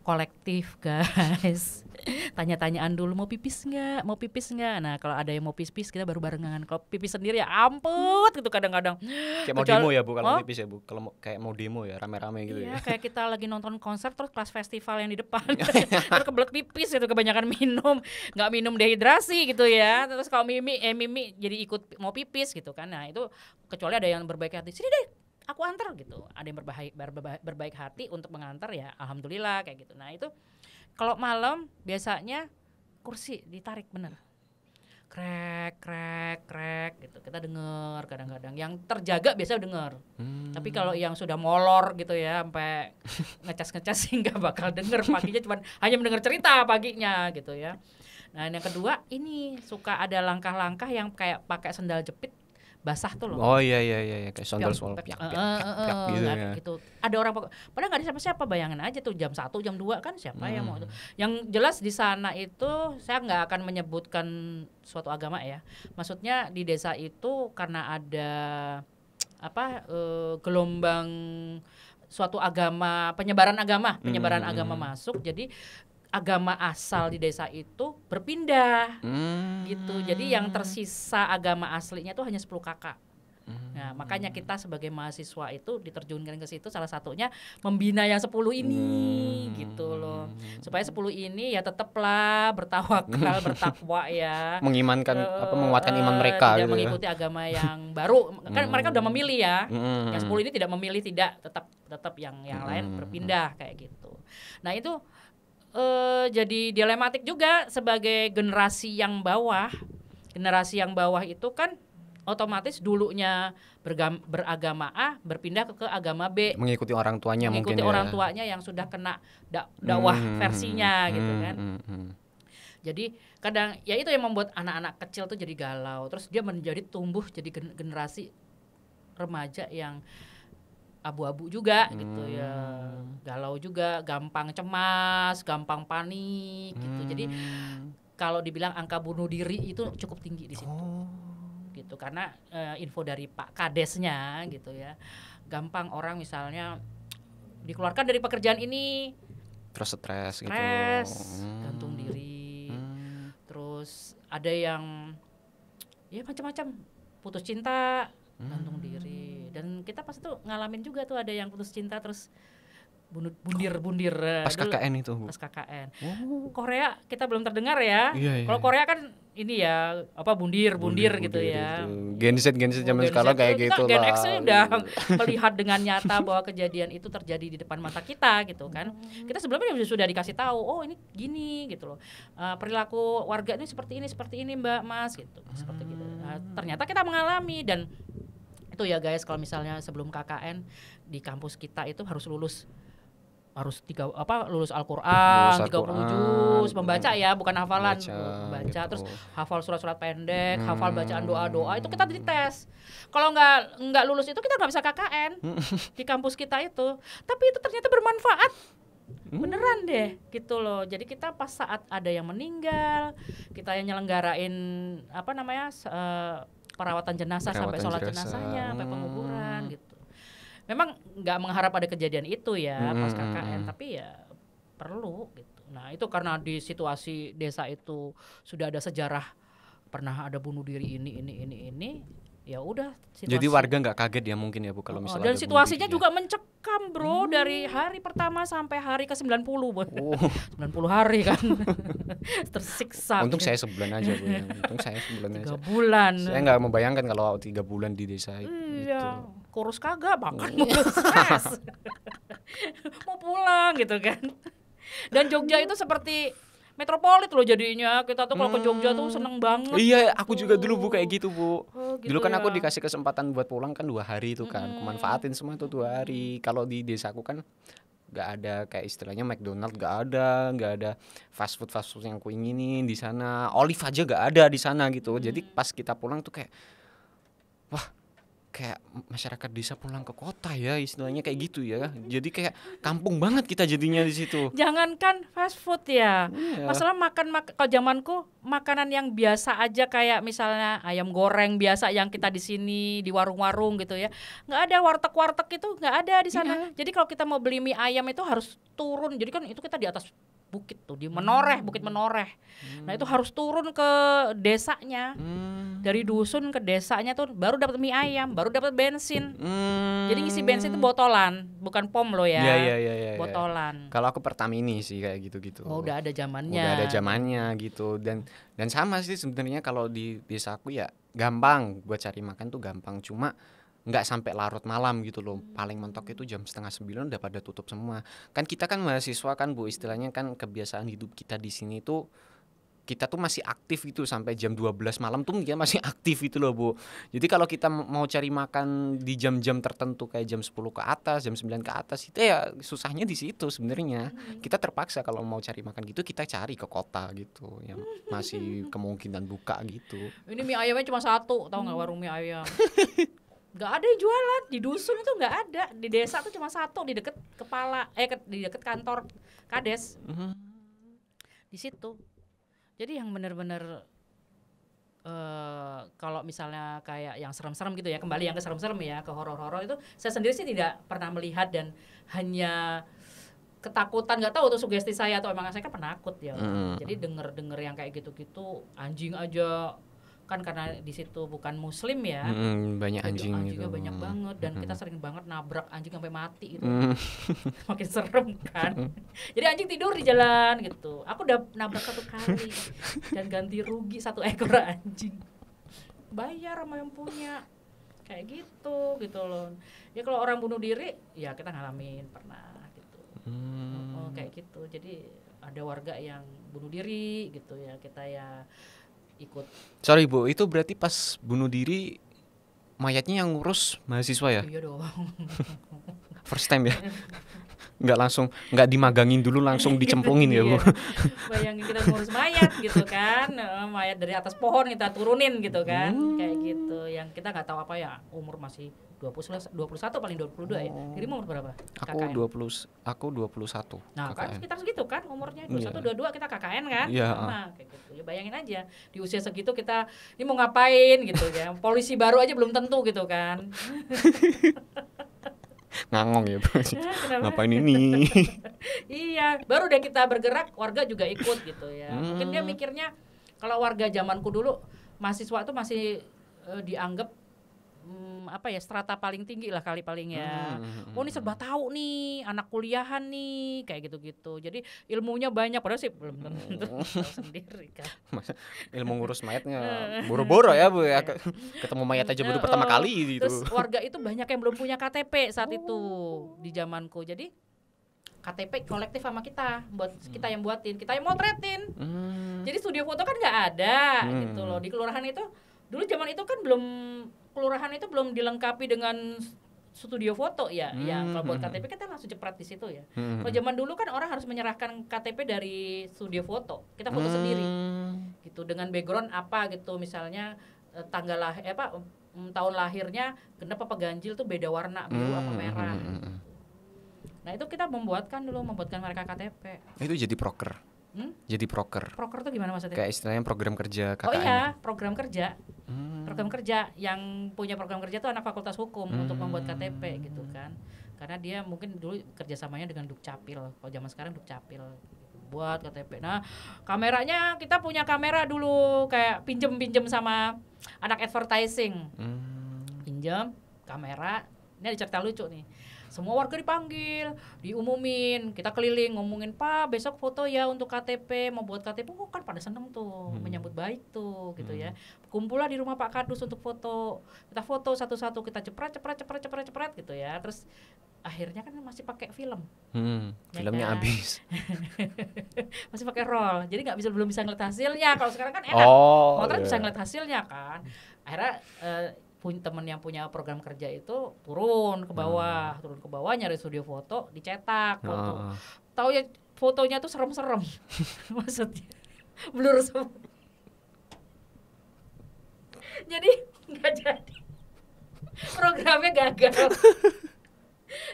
kolektif guys, tanya-tanyaan dulu mau pipis nggak. Nah kalau ada yang mau pipis kita baru barengan. Kalau pipis sendiri ya ampun gitu kadang-kadang. Kayak mau demo ya Bu kalau pipis ya Bu. Kalau kayak mau demo ya rame-rame gitu ya. Kayak kita lagi nonton konser terus kelas festival yang di depan. Terus kebelet pipis itu, kebanyakan minum, nggak minum dehidrasi gitu ya. Terus kalau Mimi jadi ikut mau pipis gitu kan. Nah itu kecuali ada yang berbaik hati, sini deh aku antar gitu. Ada yang berbaik hati untuk mengantar ya alhamdulillah kayak gitu. Nah itu kalau malam biasanya kursi ditarik bener, krek gitu, kita dengar kadang-kadang. Yang terjaga biasa dengar. Tapi kalau yang sudah molor gitu ya sampai ngecas sih nggak bakal denger. Paginya cuma hanya mendengar cerita paginya gitu ya. Nah yang kedua ini suka ada langkah-langkah yang kayak pakai sendal jepit basah tuh loh. Oh iya kayak sandal piak gitu ya. Gitu. Ada orang padahal nggak ada siapa-siapa, bayangin aja tuh jam 1 jam 2 kan siapa yang mau itu. Yang jelas di sana itu saya nggak akan menyebutkan suatu agama ya. Maksudnya di desa itu karena ada gelombang suatu agama, penyebaran agama masuk. Jadi agama asal di desa itu berpindah gitu. Jadi yang tersisa agama aslinya itu hanya 10 kakak. Nah, makanya kita sebagai mahasiswa itu diterjunkan ke situ, salah satunya membina yang 10 ini gitu loh. Supaya 10 ini ya tetaplah bertawakal, bertakwa ya. Mengimankan menguatkan iman mereka tidak gitu mengikuti agama yang baru. Kan mereka udah memilih ya. Yang 10 ini tidak memilih, tetap yang lain berpindah kayak gitu. Nah, itu jadi dilematik juga sebagai generasi yang bawah. Generasi yang bawah itu kan otomatis dulunya beragama A berpindah ke agama B, mengikuti orang tuanya, mengikuti mungkin orang ya. tuanya yang sudah kena dakwah versinya gitu kan. Jadi kadang ya itu yang membuat anak-anak kecil tuh jadi galau, terus dia menjadi tumbuh jadi generasi remaja yang abu-abu juga gitu ya, galau juga, gampang cemas, gampang panik gitu. Jadi kalau dibilang angka bunuh diri itu cukup tinggi di situ. Gitu, karena info dari Pak Kadesnya gitu ya, gampang orang misalnya dikeluarkan dari pekerjaan ini terus stres gitu, gantung diri, terus ada yang ya macam-macam, putus cinta, gantung diri, dan kita pasti tuh ngalamin juga tuh ada yang putus cinta terus bundir pas KKN itu, pas KKN. Korea kita belum terdengar ya. Iya. Kalau Korea kan ini ya bundir gitu ya. Gen Z zaman sekarang kayak gitu lah. Gen X udah melihat dengan nyata bahwa kejadian itu terjadi di depan mata kita gitu kan. Kita sebelumnya sudah dikasih tahu, oh ini gini gitu loh. Perilaku warga ini seperti ini Mbak, Mas gitu. Seperti gitu. Nah, ternyata kita mengalami, dan itu ya guys, kalau misalnya sebelum KKN di kampus kita itu harus lulus Al-Qur'an 30 juz, membaca ya, bukan hafalan, baca gitu. Terus hafal surat-surat pendek, hafal bacaan doa-doa, itu kita dites. Kalau nggak lulus itu kita nggak bisa KKN di kampus kita itu. Tapi itu ternyata bermanfaat. Beneran deh gitu loh. Jadi kita pas saat ada yang meninggal, kita yang nyelenggarain perawatan jenazah sampai sholat jenazahnya, sampai penguburan gitu. Memang nggak mengharap ada kejadian itu ya pas KKN, tapi ya perlu gitu. Nah itu karena di situasi desa itu sudah ada sejarah pernah ada bunuh diri ini, ya udah. Jadi warga nggak kaget ya mungkin ya Bu kalau misalnya. Dan situasinya juga mencekam bro, dari hari pertama sampai hari ke 90 90 hari kan. Tersiksa. Untung saya sebulan aja Bu. Untung saya sebulan aja. 3 bulan. Saya nggak membayangkan kalau 3 bulan di desa itu. Iya. Kurus kagak, bahkan mau stres. Mau pulang gitu kan. Dan Jogja itu seperti metropolit loh jadinya. Kita tuh kalau ke Jogja tuh seneng banget. Iya, aku juga dulu Bu kayak gitu Bu. Gitu Dulu kan ya. Aku dikasih kesempatan buat pulang kan 2 hari itu kan. Aku manfaatin semua tuh 2 hari. Kalau di desaku kan nggak ada kayak istilahnya McDonald, nggak ada fast food yang ku inginin di sana. Olive aja nggak ada di sana gitu. Jadi pas kita pulang tuh kayak wah, kayak masyarakat desa pulang ke kota ya, istilahnya kayak gitu ya. Jadi kayak kampung banget kita jadinya di situ. Jangankan fast food ya. Iya. Masalah kalau zamanku makanan yang biasa aja kayak misalnya ayam goreng biasa yang kita di sini di warung-warung gitu ya. Nggak ada, warteg itu nggak ada di sana. Iya. Jadi kalau kita mau beli mie ayam itu harus turun. Jadi kan itu kita di atas bukit tuh, di Bukit Menoreh. Nah, itu harus turun ke desanya. Dari dusun ke desanya tuh baru dapat mie ayam, baru dapat bensin. Jadi ngisi bensin itu botolan, bukan pom lo ya. Iya. Botolan. Kalau aku Pertamini sih kayak gitu-gitu. Oh, udah ada zamannya. Udah ada zamannya gitu, dan sama sih sebenarnya kalau di desa aku ya gampang buat cari makan tuh gampang, cuma nggak sampai larut malam gitu loh. Paling mentok itu jam 8:30 udah pada tutup semua. Kan kita kan mahasiswa kan Bu, istilahnya kan kebiasaan hidup kita di sini tuh kita tuh masih aktif gitu sampai jam 12 malam tuh kita masih aktif gitu loh Bu. Jadi kalau kita mau cari makan di jam-jam tertentu kayak jam 10 ke atas, jam 9 ke atas, itu ya susahnya di situ sebenarnya. Kita terpaksa kalau mau cari makan gitu kita cari ke kota gitu yang masih kemungkinan buka gitu. Ini mie ayamnya cuma 1, tahu nggak warung mie ayam? Nggak ada yang jualan di dusun itu, nggak ada. Di desa tuh cuma 1 di deket di deket kantor Kades. Di situ. Jadi yang benar-benar kalau misalnya kayak yang serem-serem gitu ya, kembali yang ke serem-serem ya, ke horor-horor itu saya sendiri sih tidak pernah melihat dan hanya ketakutan, nggak tahu tuh sugesti saya atau emang saya kan penakut ya. Jadi denger yang kayak gitu-gitu, anjing aja kan karena di situ bukan muslim ya, banyak anjing anjingnya gitu. banyak banget dan kita sering banget nabrak anjing sampai mati gitu. Makin serem kan. Jadi anjing tidur di jalan gitu. Aku udah nabrak 1 kali dan ganti rugi 1 ekor anjing. Bayar sama yang punya. Kayak gitu loh. Ya kalau orang bunuh diri ya kita ngalamin pernah gitu. Kayak gitu. Jadi ada warga yang bunuh diri gitu ya, kita ya ikut. Sorry Bu, itu berarti pas bunuh diri mayatnya yang ngurus mahasiswa ya? Iya dong. First time ya? Nggak dimagangin dulu langsung dicemplungin ya Bu? Bayangin kita ngurus mayat gitu kan, mayat dari atas pohon kita turunin gitu kan, kayak gitu. Yang kita nggak tahu apa ya, umur masih 21 paling 22 ya. Dirimu umur berapa? Aku 21. Nah, kan sekitar segitu kan umurnya 21 22 kita KKN kan? Iya. Sama kayak gitu. Ya bayangin aja di usia segitu kita ini mau ngapain gitu ya. Polisi baru aja belum tentu gitu kan. Ngangong ya Bu. Ngapain ini? Iya, baru deh kita bergerak warga juga ikut gitu ya. Mungkin dia mikirnya kalau warga zamanku dulu mahasiswa itu masih dianggap strata paling tinggi lah kali paling ya. Oh ini serba tahu nih, anak kuliahan nih, kayak gitu-gitu. Jadi ilmunya banyak, padahal sih belum tentu tahu sendiri kan. Ilmu ngurus mayatnya boro-boro ya Bu ya. Ketemu mayat aja baru pertama kali gitu. Terus warga itu banyak yang belum punya KTP saat itu di zamanku. Jadi KTP kolektif sama kita, buat kita yang buatin, kita yang motretin. Jadi studio foto kan nggak ada gitu loh di kelurahan itu. Dulu zaman itu kan kelurahan itu belum dilengkapi dengan studio foto ya. Yang kalau buat KTP kita langsung jepret di situ ya. Kalau zaman dulu kan orang harus menyerahkan KTP dari studio foto. Kita foto sendiri. Gitu dengan background apa gitu, misalnya tanggal tahun lahirnya genap apa ganjil tuh beda warna, biru apa merah. Nah, itu kita membuatkan mereka KTP. Itu jadi proker. Jadi proker. Proker tuh gimana maksudnya? Kayak istilahnya program kerja KKN. Oh iya, program kerja. Program kerja yang punya program kerja tuh anak fakultas hukum untuk membuat KTP gitu kan. Karena dia mungkin dulu kerjasamanya dengan Dukcapil. Kalau zaman sekarang Dukcapil buat KTP. Nah, kameranya kita punya kamera dulu kayak pinjem sama anak advertising. Pinjem kamera. Ini ada cerita lucu nih. Semua warga dipanggil, diumumin, kita keliling ngomongin, Pak besok foto ya untuk KTP, mau buat KTP, kan pada seneng tuh, menyambut baik tuh gitu ya. Kumpullah di rumah Pak Kadus untuk foto, kita foto satu-satu, kita cepret gitu ya. Terus akhirnya kan masih pakai film, filmnya kan? habis, masih pakai roll, jadi belum bisa ngeliat hasilnya. Kalau sekarang kan enak, motret bisa ngeliat hasilnya kan. Akhirnya temen yang punya program kerja itu turun ke bawah nyari studio foto, dicetak foto. Tahu ya fotonya tuh serem-serem. Maksudnya blur semua. Jadi nggak jadi. Programnya gagal.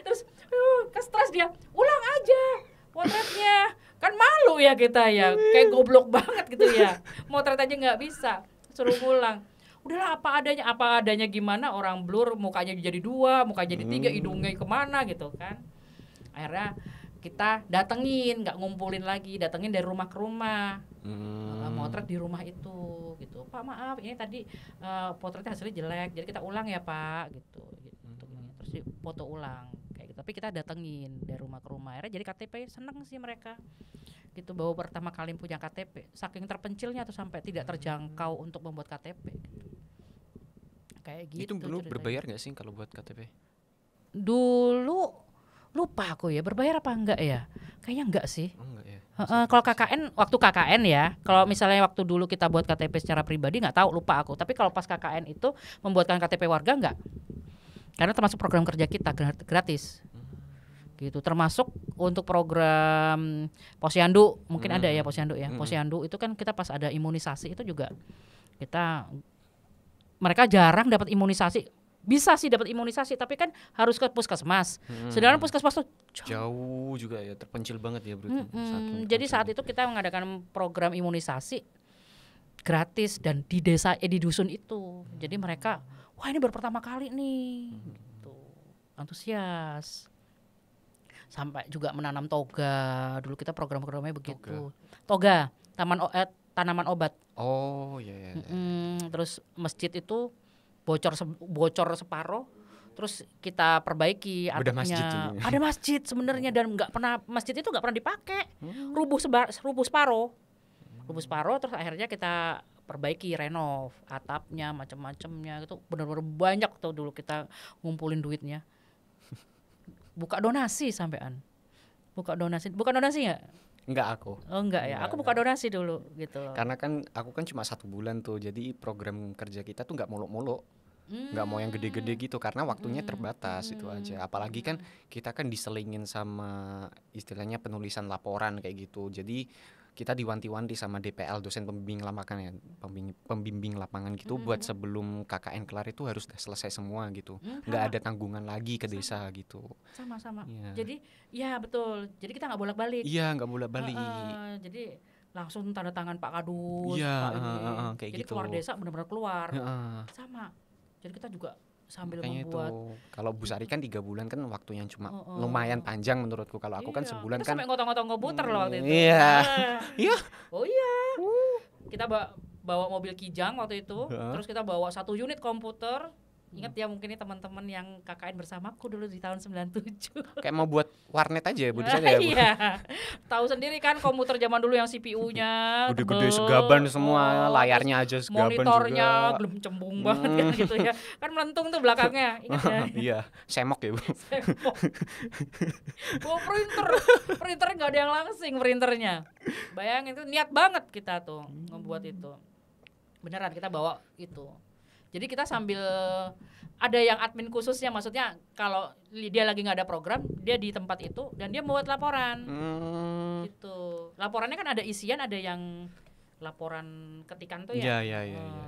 Terus stres dia, ulang aja potretnya. Kan malu ya kita ya, kayak goblok banget gitu ya. Motret aja nggak bisa, suruh ulang. Udahlah apa adanya gimana, orang blur, mukanya jadi 2, mukanya jadi 3, hidungnya kemana gitu kan. Akhirnya kita datengin, nggak ngumpulin lagi, datengin dari rumah ke rumah, motret di rumah itu gitu. Pak maaf ini tadi potretnya hasilnya jelek, jadi kita ulang ya Pak gitu. Terus foto ulang kayak gitu. Tapi kita datengin dari rumah ke rumah. Akhirnya jadi KTP seneng sih mereka gitu, bahwa pertama kali punya KTP, saking terpencilnya atau sampai tidak terjangkau untuk membuat KTP gitu. Kayak gitu. Itu dulu berbayar nggak sih kalau buat KTP? Dulu lupa aku ya, berbayar apa enggak ya? Kayaknya enggak sih. Enggak ya. Kalau waktu KKN ya, kalau misalnya waktu dulu kita buat KTP secara pribadi nggak tahu, lupa aku. Tapi kalau pas KKN itu membuatkan KTP warga enggak, karena termasuk program kerja kita gratis. Gitu, termasuk untuk program Posyandu mungkin ada ya Posyandu ya. Posyandu itu kan kita pas ada imunisasi itu juga mereka jarang dapat imunisasi. Bisa sih dapat imunisasi tapi kan harus ke puskesmas. Sedangkan puskesmas tuh jauh juga ya, terpencil banget ya berarti. Jadi saat itu kita mengadakan program imunisasi gratis dan di desa di dusun itu. Jadi mereka wah ini baru pertama kali nih gitu. Antusias. Sampai juga menanam toga. Dulu kita program-programnya begitu. Toga, tanaman obat. Oh iya. Terus masjid itu bocor separuh. Terus kita perbaiki atapnya. Ada masjid sebenarnya dan masjid itu nggak pernah dipakai. Rubuh separuh. Terus akhirnya kita perbaiki, renov atapnya, macam-macamnya. Itu benar-benar banyak tuh dulu kita ngumpulin duitnya. Buka donasi sampean. Bukan donasi nggak? Enggak aku. Oh enggak ya, aku buka donasi dulu gitu. Karena kan aku kan cuma 1 bulan tuh, jadi program kerja kita tuh nggak muluk-muluk, nggak mau yang gede-gede gitu karena waktunya terbatas itu aja. Apalagi kan kita kan diselingin sama istilahnya penulisan laporan kayak gitu. Jadi kita diwanti-wanti sama DPL, dosen pembimbing lapangan ya, pembimbing lapangan gitu buat sebelum KKN kelar itu harus udah selesai semua gitu. Nggak ada tanggungan lagi ke desa gitu. Sama. Ya. Jadi ya betul. Jadi kita nggak bolak-balik. Iya, nggak bolak-balik. Jadi langsung tanda tangan Pak Kadus. Iya, jadi kayak gitu. Jadi keluar desa benar-benar keluar. Sama. Jadi kita juga sambil makanya membuat itu kalau Bu Sari kan 3 bulan kan waktu yang cuma lumayan panjang menurutku. Kalau aku kan sebulan kita kan sampai ngotong-ngotong komputer loh waktu itu. Iya. Iya. Oh iya. Kita bawa mobil Kijang waktu itu. Terus kita bawa 1 unit komputer. Ingat ya mungkin ini teman-teman yang KKN bersamaku dulu di tahun 97. Kayak mau buat warnet aja ya Bu Desa ya Bu. Iya. Tahu sendiri kan komputer zaman dulu yang CPU-nya gede-gede segaban semua, layarnya aja segaban monitornya juga. gelem cembung banget kan gitu ya. Kan melentung tuh belakangnya. Ingat ya? Iya, semok ya Bu. Semok. Bawa printernya nggak ada yang langsing printernya. Bayangin tuh niat banget kita tuh ngebuat itu. Beneran kita bawa itu. Jadi kita sambil ada yang admin khususnya, maksudnya kalau dia lagi nggak ada program, dia di tempat itu dan dia membuat laporan. Gitu. Laporannya kan ada isian, ada yang laporan ketikan tuh ya.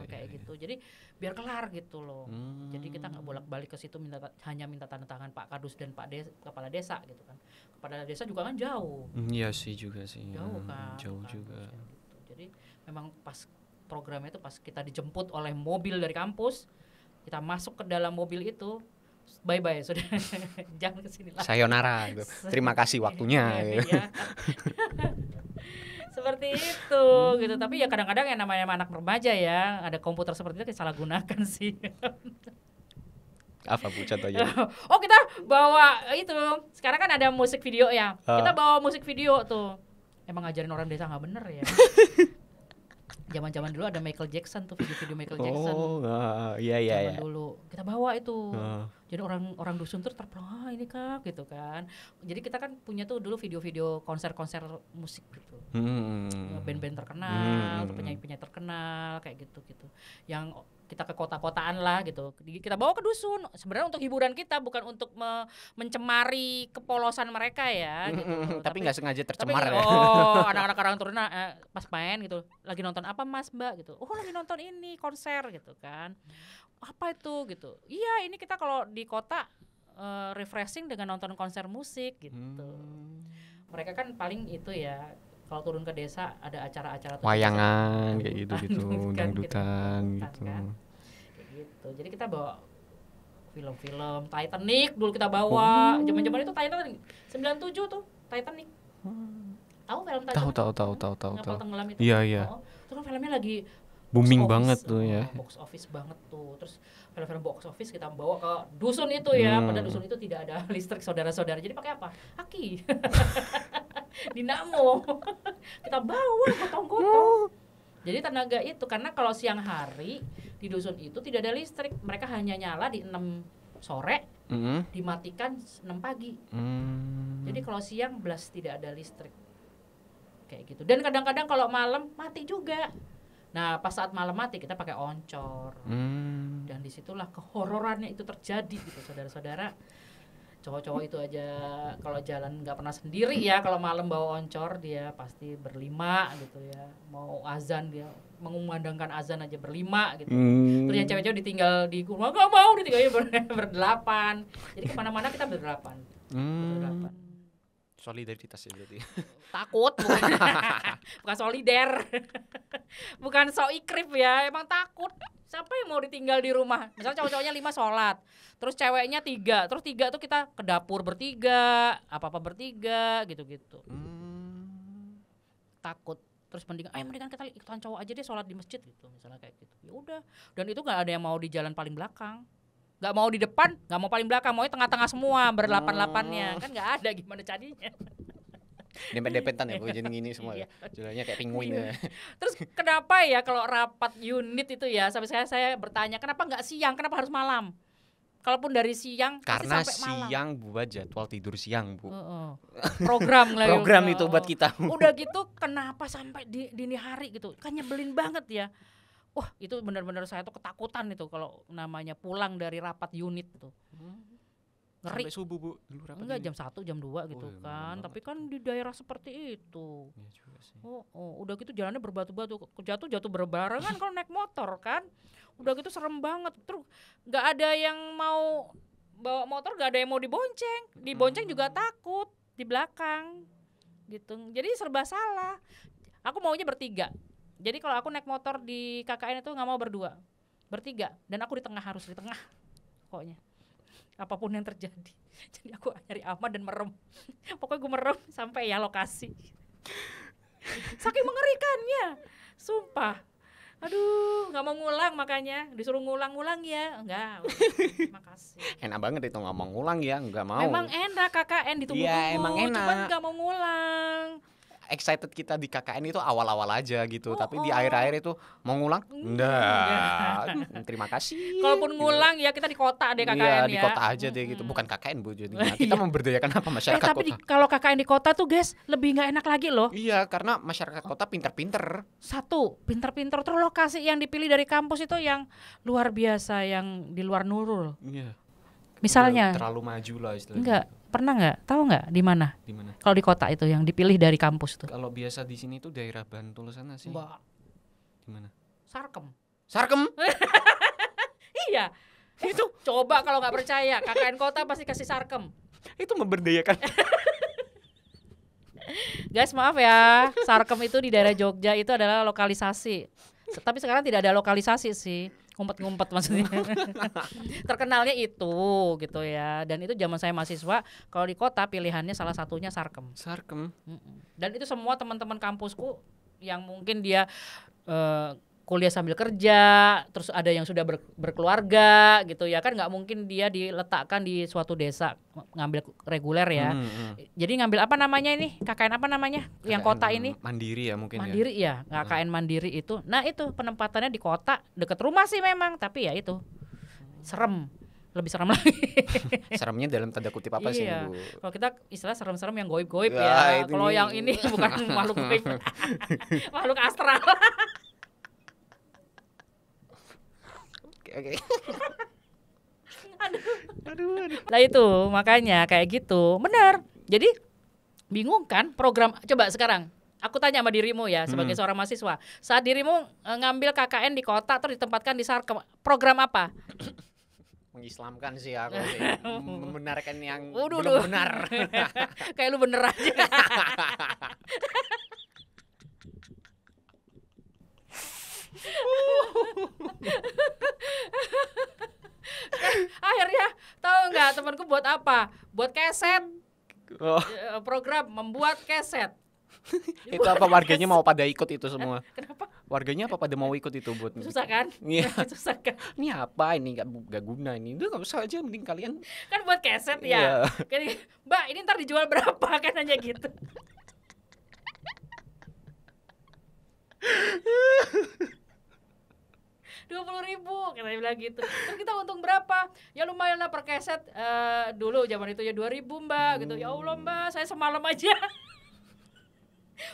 Kayak gitu. Jadi biar kelar gitu loh. Jadi kita nggak bolak-balik ke situ hanya minta tanda tangan Pak Kadus dan kepala desa gitu kan. Kepala desa juga kan jauh. Iya sih juga sih. Jauh kan. Jauh juga. Gitu. Jadi memang pas programnya itu pas kita dijemput oleh mobil dari kampus, kita masuk ke dalam mobil itu, bye-bye sudah. Jangan kesini lagi. Sayonara gitu. Terima kasih waktunya. Ya. Seperti itu gitu. Tapi ya kadang-kadang yang namanya anak remaja ya, ada komputer seperti itu salah gunakan sih. Apa Bu contohnya? Oh kita bawa itu. Sekarang kan ada musik video ya. Kita bawa musik video tuh. Emang ngajarin orang desa nggak bener ya. Zaman-zaman dulu ada Michael Jackson tuh, video-video Michael Jackson. Iya. Dulu kita bawa itu. Jadi orang dusun tuh terpelong ini Kak gitu kan. Jadi kita kan punya tuh dulu video-video konser-konser musik gitu. Band-band terkenal, penyanyi-penyanyi terkenal kayak gitu. Yang kita ke kota-kotaan lah gitu. Kita bawa ke dusun. Sebenarnya untuk hiburan kita, bukan untuk mencemari kepolosan mereka ya gitu. Tapi nggak sengaja tercemar ya. Anak-anak orang Turuna pas main gitu. Lagi nonton apa Mas Mbak gitu. Oh lagi nonton ini konser gitu kan. Apa itu gitu. Iya ini kita kalau di kota refreshing dengan nonton konser musik gitu. Mereka kan paling itu ya. Kalau turun ke desa ada acara-acara wayangan kayak gitu-gitu, dangdutan gitu. Kan? Kayak gitu. Jadi kita bawa film-film Titanic dulu kita bawa. Zaman-zaman itu Titanic 97 tuh Titanic. Tahu film Titanic? Tahu. Kapal tenggelam itu. Iya. Itu kan filmnya lagi booming banget tuh ya. Box office banget tuh. Terus film-film box office kita bawa ke dusun itu ya. Pada dusun itu tidak ada listrik saudara-saudara. Jadi pakai apa? Aki. Dinamo. Kita bawa gotong-gotong. Jadi tenaga itu karena kalau siang hari di dusun itu tidak ada listrik. Mereka hanya nyala di 6 sore, dimatikan 6 pagi. Jadi kalau siang belas tidak ada listrik. Kayak gitu. Dan kadang-kadang kalau malam mati juga. Nah pas saat malam mati kita pakai oncor. Dan disitulah kehororannya itu terjadi gitu saudara-saudara. Cowok-cowok itu aja kalau jalan nggak pernah sendiri ya, kalau malam bawa oncor dia pasti berlima gitu ya. Mau azan dia mengumandangkan azan aja berlima gitu. Terus yang cewek-cewek ditinggal di rumah nggak mau, ditinggalnya berdelapan. Jadi kemana-mana kita berdelapan. Solidaritas ya berarti. Takut bukan. bukan solider. Bukan so ikrip ya, emang takut. Siapa yang mau ditinggal di rumah? Misalnya cowok-cowoknya 5 sholat, terus ceweknya 3, terus 3 tuh kita ke dapur bertiga, apa-apa bertiga, gitu-gitu. Takut. Terus mendingan kita ikutan cowok aja deh sholat di masjid gitu, misalnya kayak gitu. Ya udah. Dan itu nggak ada yang mau di jalan paling belakang, nggak mau di depan, nggak mau paling belakang, mau di tengah-tengah semua berlapan-lapannya, kan nggak ada gimana jadinya. Dempet-dempetan ya, jadi gini semua. Jalannya kayak penguin ya. Terus kenapa ya kalau rapat unit itu ya, sampai saya bertanya kenapa nggak siang, kenapa harus malam? Kalaupun dari siang karena pasti sampai malam. Siang buat jadwal tidur siang, Bu. Program lah. Program itu buat kita. Udah gitu kenapa sampai dini hari gitu? Kan nyebelin banget ya. Wah, itu benar-benar saya tuh ketakutan itu kalau namanya pulang dari rapat unit tuh. Ngeri. Sampai subuh, Bu, dulu rapat. Enggak, jam 1, jam 2 gitu kan. Tapi kan di daerah seperti itu. Iya juga sih. Udah gitu jalannya berbatu-batu, jatuh berbarengan kalau naik motor kan. Udah gitu serem banget. Terus enggak ada yang mau bawa motor, enggak ada yang mau dibonceng. Dibonceng juga takut di belakang. Gitu. Jadi serba salah. Aku maunya bertiga. Jadi kalau aku naik motor di KKN itu enggak mau berdua. Bertiga, dan aku di tengah, harus di tengah. Pokoknya apapun yang terjadi. Jadi aku nyari aman dan merem. Pokoknya gue merem sampai ya lokasi. Saking mengerikannya. Sumpah. Aduh, gak mau ngulang makanya. Disuruh ngulang-ngulang ya. Enggak. Makasih. Enak banget itu ngomong ngulang ya, enggak mau. Memang enak KKN ditunggu-tunggu. Iya, emang enak. Cuman gak mau ngulang. Excited kita di KKN itu awal-awal aja gitu, tapi di akhir-akhir itu mau ngulang? Enggak. Terima kasih. Kalaupun ngulang ya kita di kota deh KKN ya. Iya, di kota aja deh gitu, bukan KKN, Bu, jadinya. Kita memberdayakan apa masyarakat kota. Tapi kalau KKN di kota tuh guys, lebih nggak enak lagi loh. Iya, karena masyarakat kota pinter-pinter. Satu, pinter-pinter, terus lokasi yang dipilih dari kampus itu yang luar biasa, yang di luar Nurul. Iya. Misalnya. Terlalu maju lah istilahnya. Enggak. Pernah nggak? Tahu nggak di mana? Di mana? Kalau di kota itu yang dipilih dari kampus tuh. Kalau biasa di sini tuh daerah Bantul sana sih. Di mana? Sarkem. Sarkem? Iya. Itu coba kalau nggak percaya, KKN kota pasti kasih Sarkem. Itu memberdayakan. Guys, maaf ya. Sarkem itu di daerah Jogja itu adalah lokalisasi. Tapi sekarang tidak ada lokalisasi sih. Ngumpet-ngumpet maksudnya. Terkenalnya itu gitu ya. Dan itu zaman saya mahasiswa, kalau di kota pilihannya salah satunya Sarkem. Sarkem. Dan itu semua teman-teman kampusku yang mungkin dia kuliah sambil kerja, terus ada yang sudah berkeluarga gitu ya kan, nggak mungkin dia diletakkan di suatu desa ngambil reguler ya. Jadi ngambil apa namanya ini, KKN apa namanya KKN yang kota ini? Mandiri ya mungkin. Mandiri ya, KKN Mandiri itu. Nah itu penempatannya di kota, deket rumah sih memang, tapi ya itu serem, lebih serem lagi. Seremnya dalam tanda kutip apa sih, Bu? Kalau kita istilah serem-serem yang goib-goib ya. Kalau yang ini bukan makhluk goib, makhluk astral. Oke. Aduh. Lah itu makanya kayak gitu. Benar. Jadi bingung kan program. Coba sekarang aku tanya sama dirimu ya sebagai seorang mahasiswa. Saat dirimu ngambil KKN di kota terus ditempatkan di Sarkem, program apa? Mengislamkan sih aku sih. Membenarkan yang belum benar. Kayak lu bener aja. Akhirnya tahu nggak temanku buat apa? Buat keset. Program membuat keset. Itu apa warganya mau pada ikut itu semua? Kenapa? Warganya apa pada mau ikut itu buat? Susah kan? Iya. Susah kan? Ini apa ini nggak guna ini? Udah nggak usah aja, mending kalian. Kan buat keset ya. Mbak ini ntar dijual berapa kan hanya gitu. 20.000 katanya bilang gitu. Terus kita untung berapa? Ya lumayan lah per keset. Dulu zaman itu ya 2.000 Mbak gitu. Ya Allah Mbak, saya semalam aja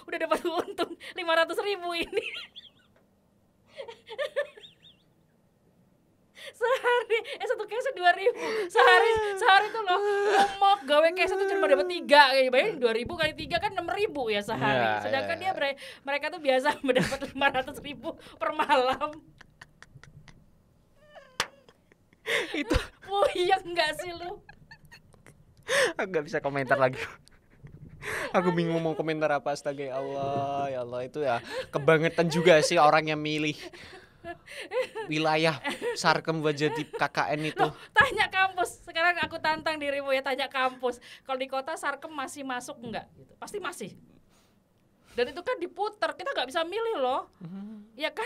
udah dapat untung 500.000 ini. Sehari satu keset 2.000. Sehari tuh loh ngomong gawe keset tuh cuma dapat 3. Kayak bayangin 2.000 kali 3 kan 6.000 ya sehari. Sedangkan dia mereka tuh biasa mendapat 500.000 per malam. Itu iya enggak sih lu? Nggak bisa komentar lagi. Aku bingung mau komentar apa, astaga ya Allah itu ya kebangetan juga sih orang yang milih wilayah Sarkem buat jadi KKN itu. Loh, tanya kampus. Sekarang aku tantang dirimu ya, tanya kampus. Kalau di kota Sarkem masih masuk enggak? Gitu. Pasti masih. Dan itu kan diputer, kita nggak bisa milih loh. Ya kan,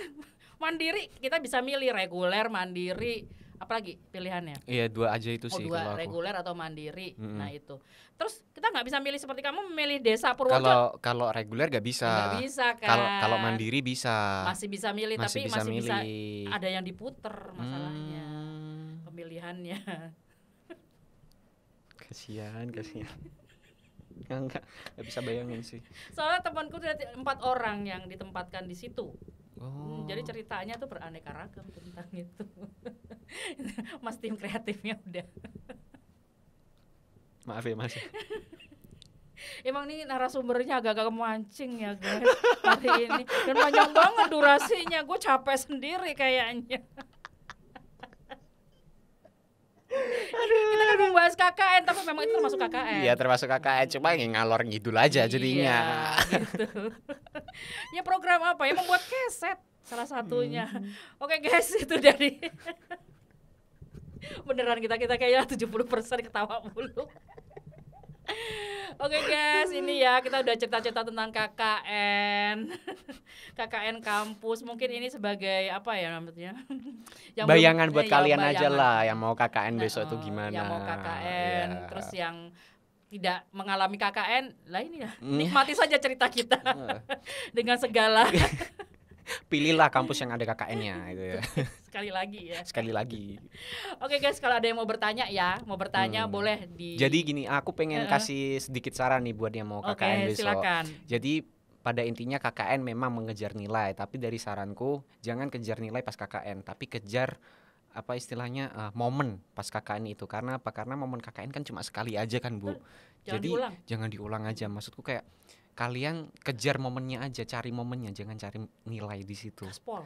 mandiri kita bisa milih reguler, mandiri, apalagi pilihannya? Iya 2 aja itu sih dua, kalau aku. reguler atau mandiri. Nah itu. Terus kita nggak bisa milih seperti kamu memilih desa Purworejo. Kalau reguler gak bisa. Nggak bisa kan. Kalau mandiri bisa. Masih bisa milih, Masih tapi bisa masih bisa milih. ada yang diputer masalahnya. Pemilihannya. Kasihan. Enggak bisa bayangin sih. Soalnya temanku ada 4 orang yang ditempatkan di situ. Oh. Jadi ceritanya tuh beraneka ragam tentang itu. Mas tim kreatifnya udah. Maaf ya Mas. Emang nih narasumbernya agak-agak memancing ya guys hari ini. Dan panjang banget durasinya, gue capek sendiri kayaknya. Kita kan membahas KKN, tapi memang itu termasuk KKN. Iya termasuk KKN, cuma ngalor ngidul aja jadinya. Iya, gitu. Ya program apa ya, membuat keset salah satunya. Oke guys, itu dari beneran kita kayaknya 70% ketawa mulu. Oke guys, ini ya kita udah cerita-cerita tentang KKN. KKN kampus, mungkin ini sebagai apa ya namanya? Bayangan buat kalian aja lah yang mau KKN besok itu gimana. Yang mau KKN, terus yang tidak mengalami KKN, lah ini ya. Nikmati saja cerita kita. Dengan segala pilihlah kampus yang ada KKN-nya gitu ya. Sekali lagi. Oke guys, kalau ada yang mau bertanya boleh di. Jadi gini, aku pengen kasih sedikit saran nih buat yang mau KKN besok. Silakan. Jadi pada intinya KKN memang mengejar nilai, tapi dari saranku jangan kejar nilai pas KKN, tapi kejar apa istilahnya momen pas KKN itu. Karena apa? Karena momen KKN kan cuma sekali aja kan Bu. Jangan diulang aja. Maksudku kayak kalian kejar momennya aja, cari momennya, jangan cari nilai di situ. Gaspol.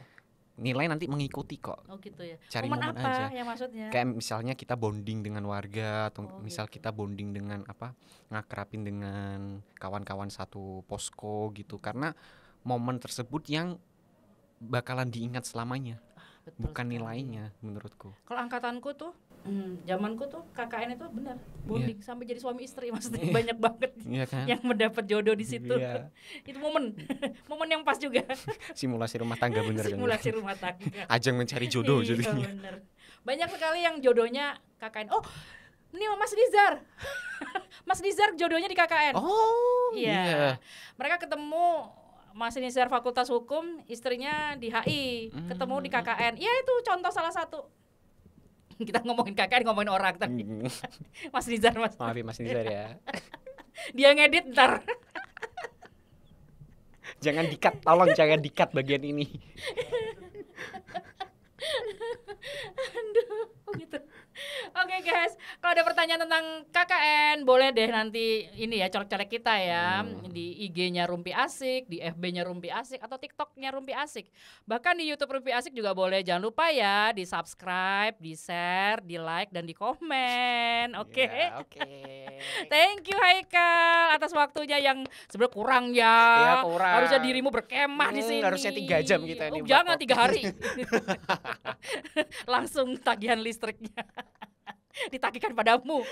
Nilai nanti mengikuti kok. Oh gitu ya. Cari momen momen apa aja. Ya maksudnya? Kayak misalnya kita bonding dengan warga atau misal gitu. kita bonding dengan apa? Ngakrapin dengan kawan-kawan satu posko gitu. Karena momen tersebut yang bakalan diingat selamanya. Betul bukan sekali. Nilainya menurutku. Kalau angkatanku tuh zamanku tuh KKN itu benar bonding sampai jadi suami istri, maksudnya banyak banget kan? yang mendapat jodoh di situ. Itu momen yang pas juga. Simulasi rumah tangga bener. Simulasi rumah tangga. Ajang mencari jodoh jadinya. Bener. Banyak sekali yang jodohnya KKN. Oh, ini Mas Nizar. Mas Nizar jodohnya di KKN. Oh iya. Mereka ketemu Mas Nizar Fakultas Hukum, istrinya di HI, ketemu di KKN. Ya itu contoh salah satu. Kita ngomongin KKN, ngomongin orang tadi. Mas Nizar, Mas. Maaf ya Mas Nizar ya. Dia ngedit ntar. Tolong jangan di-cut bagian ini. Aduh, gitu. Oke guys, kalau ada pertanyaan tentang KKN boleh deh nanti ini ya colek-colek kita ya di IG-nya Rumpi Asik, di FB-nya Rumpi Asik atau TikTok-nya Rumpi Asik. Bahkan di YouTube Rumpi Asik juga boleh. Jangan lupa ya di-subscribe, di-share, di-like dan di-komen. Oke. Oke. Thank you Haikal atas waktunya yang sebenarnya kurang ya. Kurang. Harusnya dirimu berkemah di sini. Harusnya 3 jam kita ini. Jangan 3 hari. Langsung tagihan listriknya ditagihkan padamu.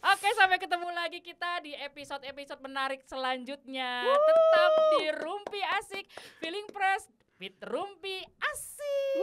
Oke, sampai ketemu lagi kita di episode-episode menarik selanjutnya. Tetap di Rumpi Asik, feeling fresh with Rumpi Asik.